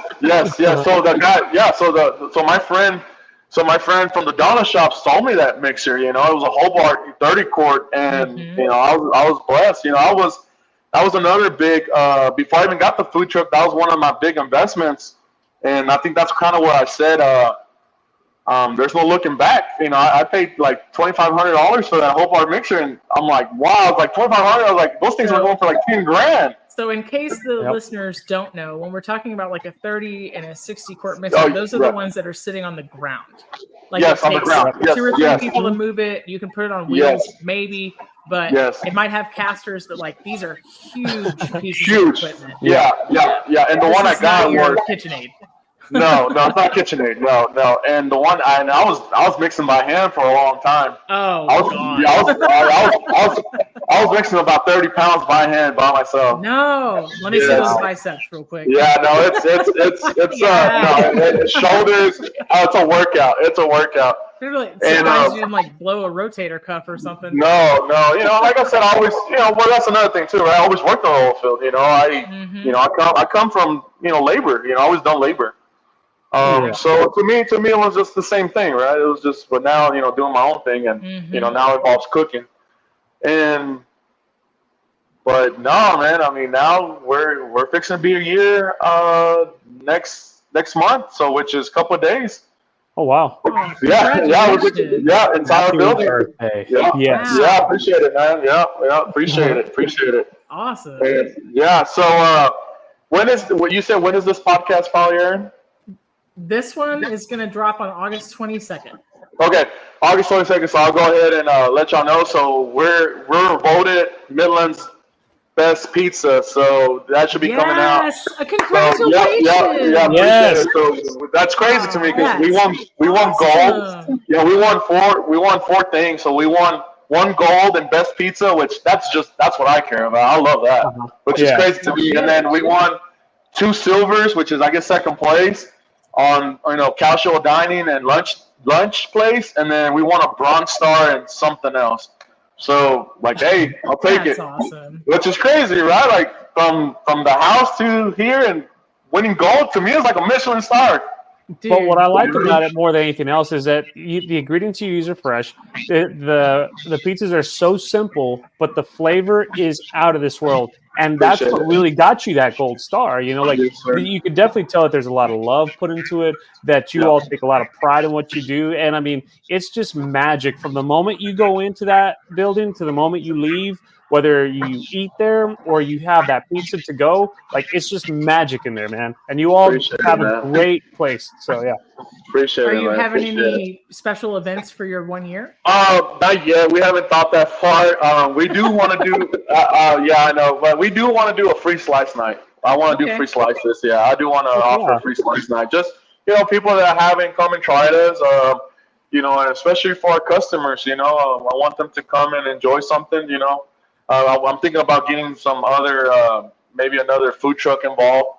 So the guy. So my friend from the Donna shop sold me that mixer. It was a Hobart 30 quart, and I was blessed. That was another big. Before I even got the food truck, that was one of my big investments, and I think that's kind of what I said. There's no looking back. I paid like $2,500 for that Hobart mixer, and I'm like, wow. I was like $2,500. I was like, those things are going for like $10,000. So in case the listeners don't know, when we're talking about like a 30 and a 60 quart mixer, those are the ones that are sitting on the ground. Like yes, on the ground. Two or three people to move it. You can put it on wheels, maybe, but it might have casters. But like these are huge pieces of equipment. Yeah. And the one I got was KitchenAid. No, it's not KitchenAid. No. And the one I was mixing by hand for a long time. Oh, I was mixing about 30 pounds by hand by myself. No, let me see those biceps real quick. Yeah, no, it's shoulders. It's a workout. It's a workout. Really surprised you didn't like blow a rotator cuff or something. No. Like I said, I always, well, that's another thing too, right? I always worked on the oil field. I come from, labor. I always done labor. So to me, it was just the same thing, right? It was just, but now, doing my own thing, and now it involves cooking. But no, man. I mean, now we're fixing to be a year next month, so which is a couple of days. Oh wow! Entire building. Birthday. Yeah, appreciate it, man. Yeah, appreciate it. Awesome. And, so when is this podcast probably airing? This one is going to drop on August 22nd. Okay, August 22nd. So I'll go ahead and let y'all know. So we're voted Midland's best pizza, so that should be coming out. Yes, congratulations! Yes. So that's crazy to me because we won gold. Yeah, we won four things. So we won one gold and best pizza, which that's what I care about. I love that, which is crazy to me. And then we won 2 silvers, which is I guess second place on casual dining and lunch place, and then we won a bronze star and something else. So, hey, I'll take it. That's awesome. Which is crazy, right? Like, from the house to here and winning gold, to me, is like a Michelin star. Dude. But what I like about it more than anything else is that the ingredients you use are fresh. The pizzas are so simple, but the flavor is out of this world. And that's what really got you that gold star. You could definitely tell that there's a lot of love put into it, that you all take a lot of pride in what you do. And I mean, it's just magic from the moment you go into that building to the moment you leave, whether you eat there or you have that pizza to go. Like, it's just magic in there, man. And you all have a great place. So, yeah. Appreciate it. Are you having any special events for your 1 year? Not yet. We haven't thought that far. We do want to do, I know, but we do want to do a free slice night. I want to do free slices. Yeah, I do want to offer a free slice night. Just, people that haven't come and tried us, and especially for our customers, I want them to come and enjoy something, I'm thinking about getting some other, maybe another food truck involved,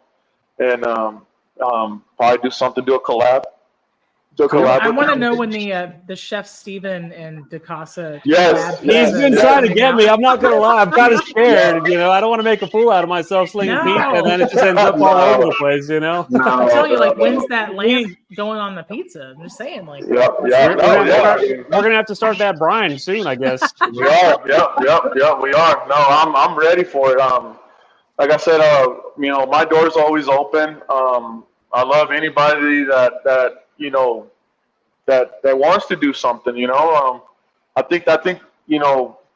and probably do a collab. I want to know when the chef Steven and DeCasa. Yes, he's been trying to get me. I'm not gonna lie. I'm kind of scared. I don't want to make a fool out of myself slinging pizza, and then it just ends up all over the place. I'm telling you, when's that lamb going on the pizza? I'm just saying, we're gonna have to start that brine soon, I guess. We are. We are. No, I'm ready for it. Like I said, my door's always open. I love anybody that wants to do something. I think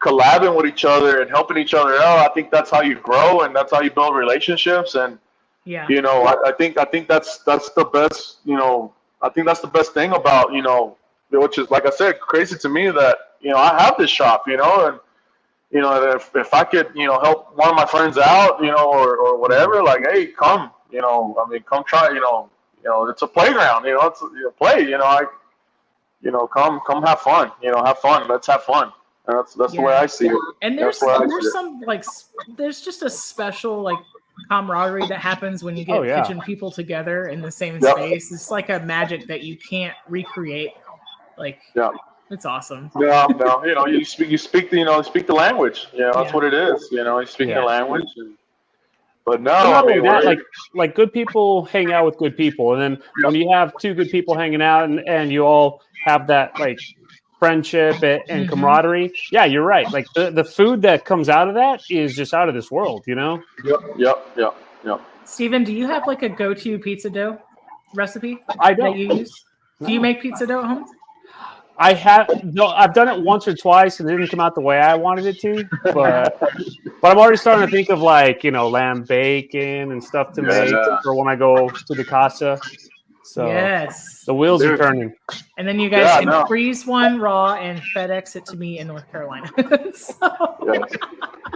collabing with each other and helping each other out, I think that's how you grow and that's how you build relationships. And I think that's the best. I think that's the best thing about which is, like I said, crazy to me that I have this shop. And if I could help one of my friends out, or whatever, hey, come, come try, it's a playground, it's a play, come have fun, have fun. Let's have fun. And that's the way I see it. And there's there's just a special camaraderie that happens when you get kitchen people together in the same space. It's like a magic that you can't recreate. It's awesome. No, you speak the language. That's what it is. You speak the language. But like good people hang out with good people, and then when you have 2 good people hanging out and you all have that friendship and camaraderie, you're right. The food that comes out of that is just out of this world, Yep. Steven, do you have a go-to pizza dough recipe I don't. that you use? Do you make pizza dough at home? I have I've done it once or twice and it didn't come out the way I wanted it to, but I'm already starting to think of lamb bacon and stuff to make for when I go to the casa. So yes, the wheels are turning. And then you guys can freeze one raw and FedEx it to me in North Carolina.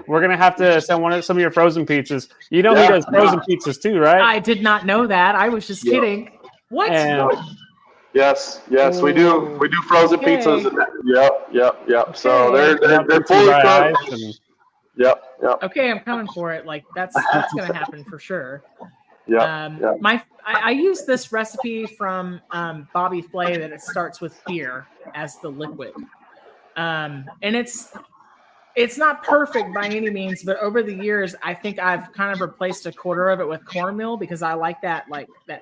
We're gonna have to send some of your frozen pizzas. He does frozen pizzas too, right? I did not know that. I was just kidding. What? And Yes, we do. We do frozen Okay. pizzas. Yep. Okay. So they're fully cooked. Yep. Okay, I'm coming for it. Like that's gonna happen for sure. Yep. I use this recipe from Bobby Flay that it starts with beer as the liquid, and it's not perfect by any means, but over the years, I think I've kind of replaced a quarter of it with cornmeal because I like that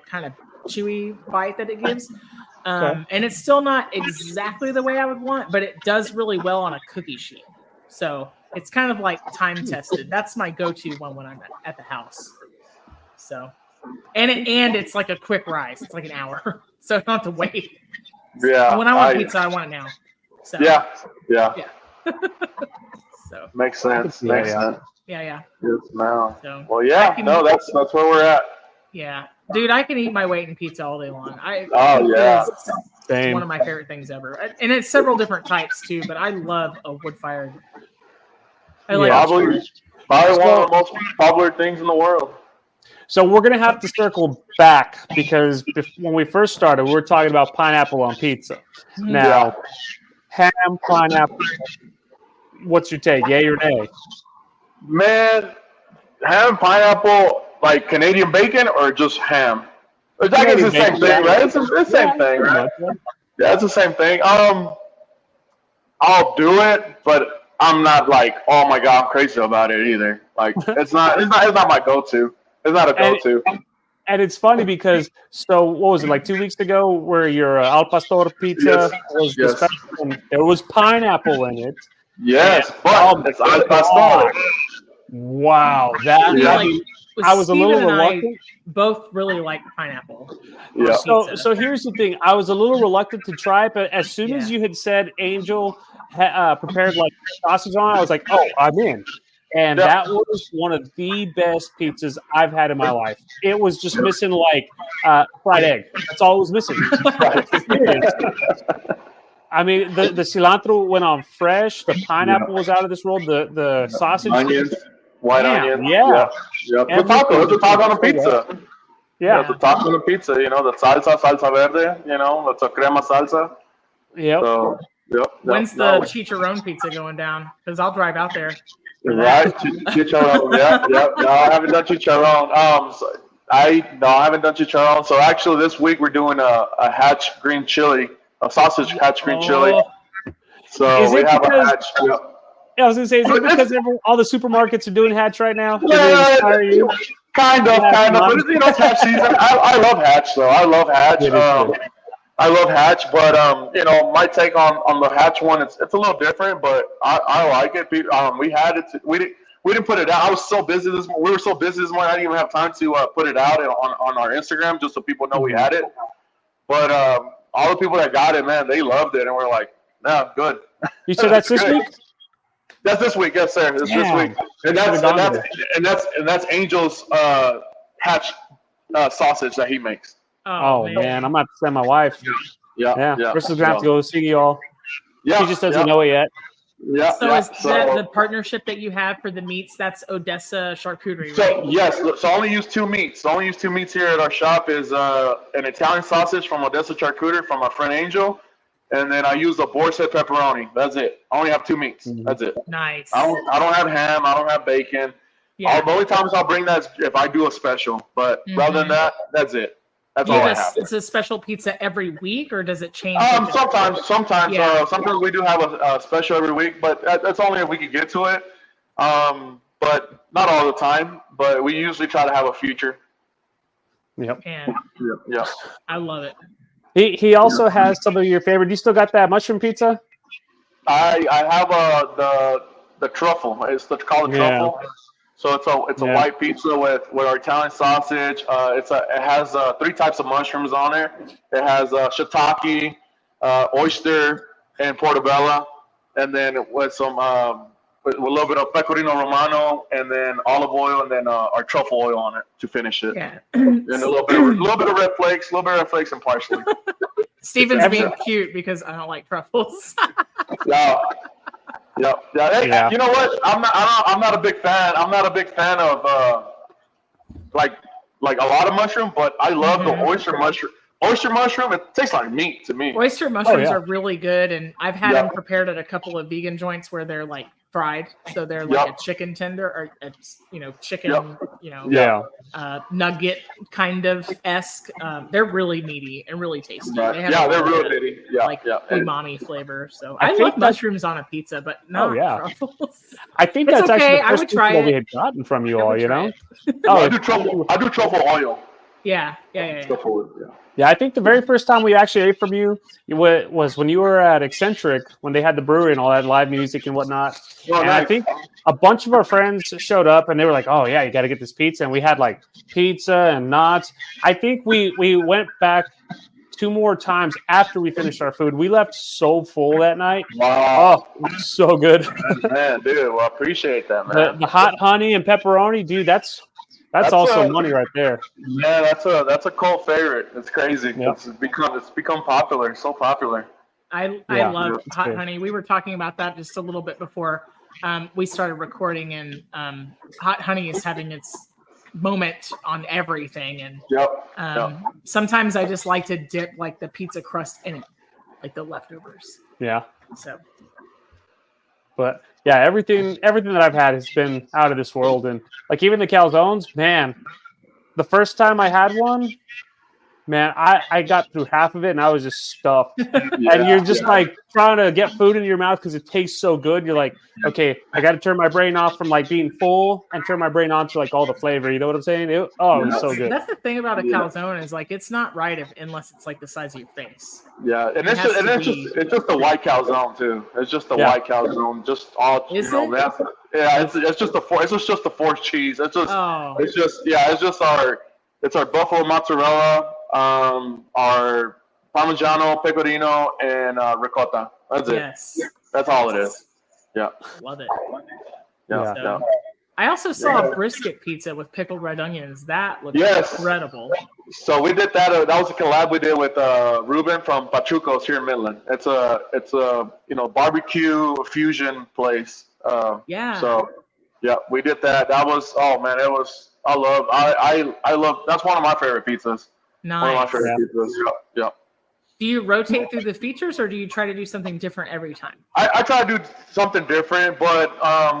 kind of chewy bite that it gives. And it's still not exactly the way I would want, but it does really well on a cookie sheet. So it's kind of like time tested. That's my go-to one when I'm at the house. So, and it's like a quick rise. It's like an hour, so I don't have to wait. Yeah. When I want pizza, I want it now. So Yeah. So Makes sense. Makes sense. Yeah. Yes, now. So, Well, yeah. No, that's where we're at. Yeah, dude, I can eat my weight in pizza all day long. It's one of my favorite things ever, and it's several different types too. But I love a wood fired. Probably one of the most popular things in the world. So we're gonna have to circle back because when we first started, we were talking about pineapple on pizza. Now, ham, pineapple. What's your take? Yay or nay? Man, ham, pineapple, like Canadian bacon or just ham? I guess it's the same thing, right? It's the same thing, right? Yeah, it's the same thing. I'll do it, but I'm not like, oh my god, I'm crazy about it either. Like, it's not my go-to. It's not a go-to. And it's funny because, so what was it, like 2 weeks ago, where your Al Pastor pizza was special, and there was pineapple in it. Yes, but it's Al Pastor. Wow, I was a little reluctant. Both really like pineapple. Yeah. So here's the thing. I was a little reluctant to try it, but as soon as you had said Angel prepared like sausage on it, I was like, oh, I'm in. And that was one of the best pizzas I've had in my life. It was just missing like fried egg. That's all it was missing. I mean, the cilantro went on fresh. The pineapple was out of this world. The sausage. Onions. White onion. Yeah. The taco. It's a taco on a pizza. Yeah. It's a taco on a pizza. You know, the salsa verde. You know, it's a crema salsa. Yep. So, When's the chicharron pizza going down? Because I'll drive out there. Right. Chicharron. Yeah. No, I haven't done chicharron. I haven't done chicharron. So actually, this week we're doing a hatch green chili, a sausage hatch green chili. So we have a hatch. Yeah, I was gonna say, is it because all the supermarkets are doing hatch right now? Yeah, kind of. But it's hatch season. I love hatch though. I love hatch. I love hatch, but my take on the hatch one, it's a little different, but I like it. We had it. We didn't put it out. I was so busy we were so busy this morning. I didn't even have time to put it out on our Instagram just so people know we had it. But all the people that got it, man, they loved it, and we're like, no, good. You said that's this week? That's this week, yes, sir. It's this week, and that's Angel's hatch sausage that he makes. Oh man, I'm about to send my wife. Yeah. We're still gonna have to go see y'all. Yeah. She just doesn't know it yet. Yeah. So is that the partnership that you have for the meats? That's Odessa Charcuterie, right? So yes, so I only use two meats. The only use two meats here at our shop is an Italian sausage from Odessa Charcuterie from our friend Angel, and then I use a boar's head pepperoni. That's it. I only have two meats. That's it. Nice. I don't have ham. I don't have bacon. Yeah. The only times I'll bring that is if I do a special. But rather than that, that's it. That's all I have. It's a special pizza every week, or does it change? Sometimes. Yeah. Sometimes we do have a special every week, but that's only if we can get to it. But not all the time. But we usually try to have a feature. Yep. And Yeah. I love it. He also has some of your favorite. Do you still got that mushroom pizza? I have the truffle. It's called a truffle. So it's a white pizza with our Italian sausage. It has 3 types of mushrooms on there. It has shiitake, oyster, and portobello, and then with some with a little bit of pecorino romano, and then olive oil, and then our truffle oil on it to finish it. Yeah. And a little bit of red flakes, and parsley. Steven's being cute because I don't like truffles. Yeah. Hey, you know what? I'm not a big fan. I'm not a big fan of like a lot of mushroom, but I love the oyster oyster mushroom, it tastes like meat to me. Oyster mushrooms are really good, and I've had them prepared at a couple of vegan joints where they're like fried, so they're like a chicken tender or a, chicken, nugget kind of esque. They're really meaty and really tasty. Right. They're really meaty. Umami flavor. So I love mushrooms on a pizza, but not truffles. I think that's actually the first pizza we had gotten from you all. You know, I do truffle oil. Yeah. Yeah, I think the very first time we actually ate from you was when you were at Eccentric, when they had the brewery and all that live music and whatnot. Oh, and nice. I think a bunch of our friends showed up and they were like, "Oh yeah, you got to get this pizza." And we had like pizza and knots. I think we went back 2 more times after we finished our food. We left so full that night. Wow. Oh, it was so good. Man, dude, well, I appreciate that, man. The hot honey and pepperoni, dude, that's also money right there. Yeah, that's a cult favorite. It's crazy. Yep. It's become popular. So popular. I love hot honey. We were talking about that just a little bit before we started recording, and hot honey is having its moment on everything. And sometimes I just like to dip like the pizza crust in it, like the leftovers. Yeah. So. But yeah, everything that I've had has been out of this world, and like even the calzones, man. The first time I had one, man, I got through half of it and I was just stuffed. And you're just like trying to get food in your mouth because it tastes so good. You're like, okay, I got to turn my brain off from like being full and turn my brain on to like all the flavor. You know what I'm saying? It was so good. That's the thing about a calzone is like it's not right unless it's like the size of your face. Yeah, and it's just a white calzone too. It's just a white calzone, just all. Is it? It's just a forced cheese. It's our buffalo mozzarella. Our Parmigiano, Pecorino, and ricotta. That's it. Yes. That's all it is. Yeah. Love it. Yeah. I also saw a brisket pizza with pickled red onions. That looked incredible. So we did that. That was a collab we did with Ruben from Pachuco's here in Midland. It's a barbecue fusion place. So we did that. That was I love. That's one of my favorite pizzas. Nice. One of my favorite pizzas. Yeah. Do you rotate through the features, or do you try to do something different every time? I try to do something different, but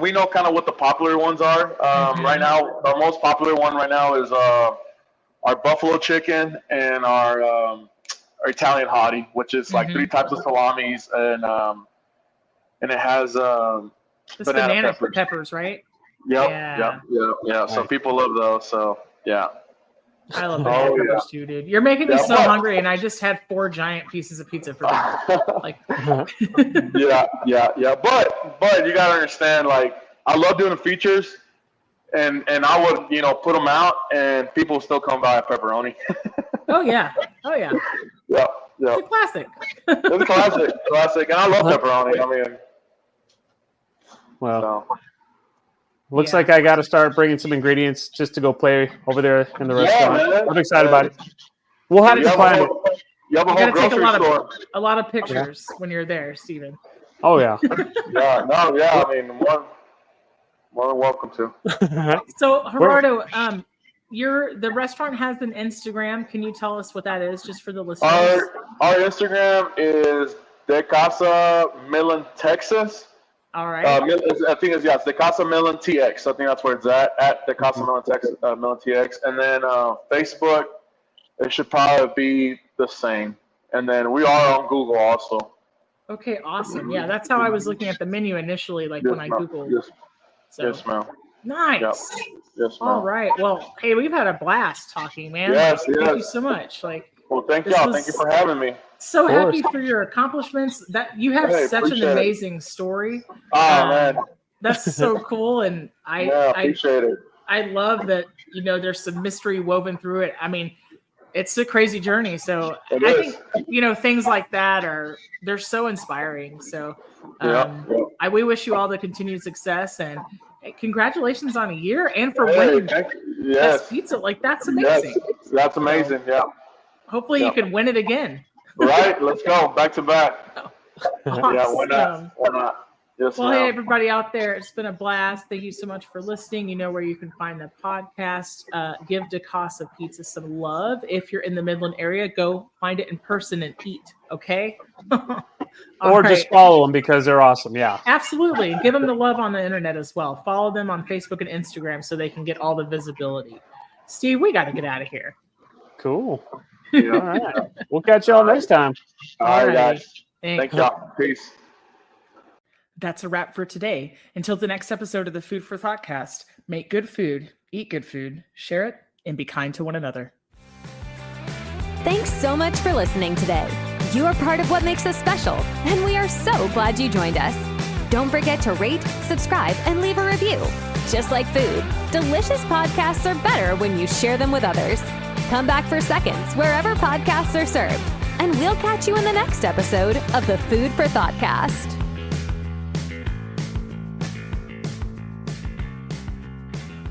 we know kind of what the popular ones are. Right now, our most popular one right now is our buffalo chicken and our Italian hottie, which is like 3 types of salamis, and it has banana peppers, right? Yep. So people love those. So yeah. I love banana peppers too, dude. You're making me so hungry, and I just had 4 giant pieces of pizza for dinner. Like, yeah. But you gotta understand, like, I love doing the features, and I would put them out, and people still come by a pepperoni. Oh yeah. Yeah. It's a classic. It's a classic, and I love pepperoni. I mean, looks like I got to start bringing some ingredients just to go play over there in the restaurant. Man. I'm excited about it. We'll have to plan it. You have a whole grocery store. A lot of pictures when you're there, Steven. Oh, yeah. I mean, more than welcome to. So, Gerardo, the restaurant has an Instagram. Can you tell us what that is, just for the listeners? Our Instagram is De Casa Midland, Texas. All right. I think it's De Casa Midland TX. I think that's where it's at De Casa Midland, Texas, Midland TX. And then Facebook, it should probably be the same. And then we are on Google also. Okay, awesome. Yeah, that's how I was looking at the menu initially, when I Googled. Yes, ma'am. Nice. Yep. Yes, ma'am. All right. Well, hey, we've had a blast talking, man. Yes. Thank you so much. Well, thank y'all. Thank you for having me. So happy for your accomplishments. That you have such an amazing story. Oh man, that's so cool, and I appreciate it. I love that there's some mystery woven through it. I mean, it's a crazy journey. So I think things like that they're so inspiring. So we wish you all the continued success, and congratulations on a year and for winning Best Pizza. That's amazing. Yes, that's amazing. Hopefully you can win it again. Right, let's go back to back. Awesome. Yeah, why not? Yes, Well, ma'am. hey, everybody out there, it's been a blast. Thank you so much for listening. You know where you can find the podcast. Give DeCasa Pizza some love. If you're in the Midland area, go find it in person and eat, okay? Or just follow them because they're awesome. Yeah. Absolutely. And give them the love on the internet as well. Follow them on Facebook and Instagram so they can get all the visibility. Steve, we got to get out of here. Cool. Yeah. All right. We'll catch y'all next time. All right, guys. Thanks. Thank y'all. Peace. That's a wrap for today. Until the next episode of the Food for Thoughtcast, make good food, eat good food, share it, and be kind to one another. Thanks so much for listening today. You are part of what makes us special, and we are so glad you joined us. Don't forget to rate, subscribe, and leave a review. Just like food, delicious podcasts are better when you share them with others. Come back for seconds wherever podcasts are served, and we'll catch you in the next episode of the Food for Thoughtcast.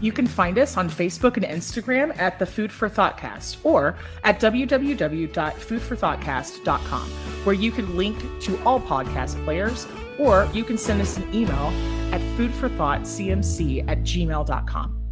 You can find us on Facebook and Instagram at the Food for Thoughtcast or at www.foodforthoughtcast.com, where you can link to all podcast players, or you can send us an email at foodforthoughtcmc@gmail.com.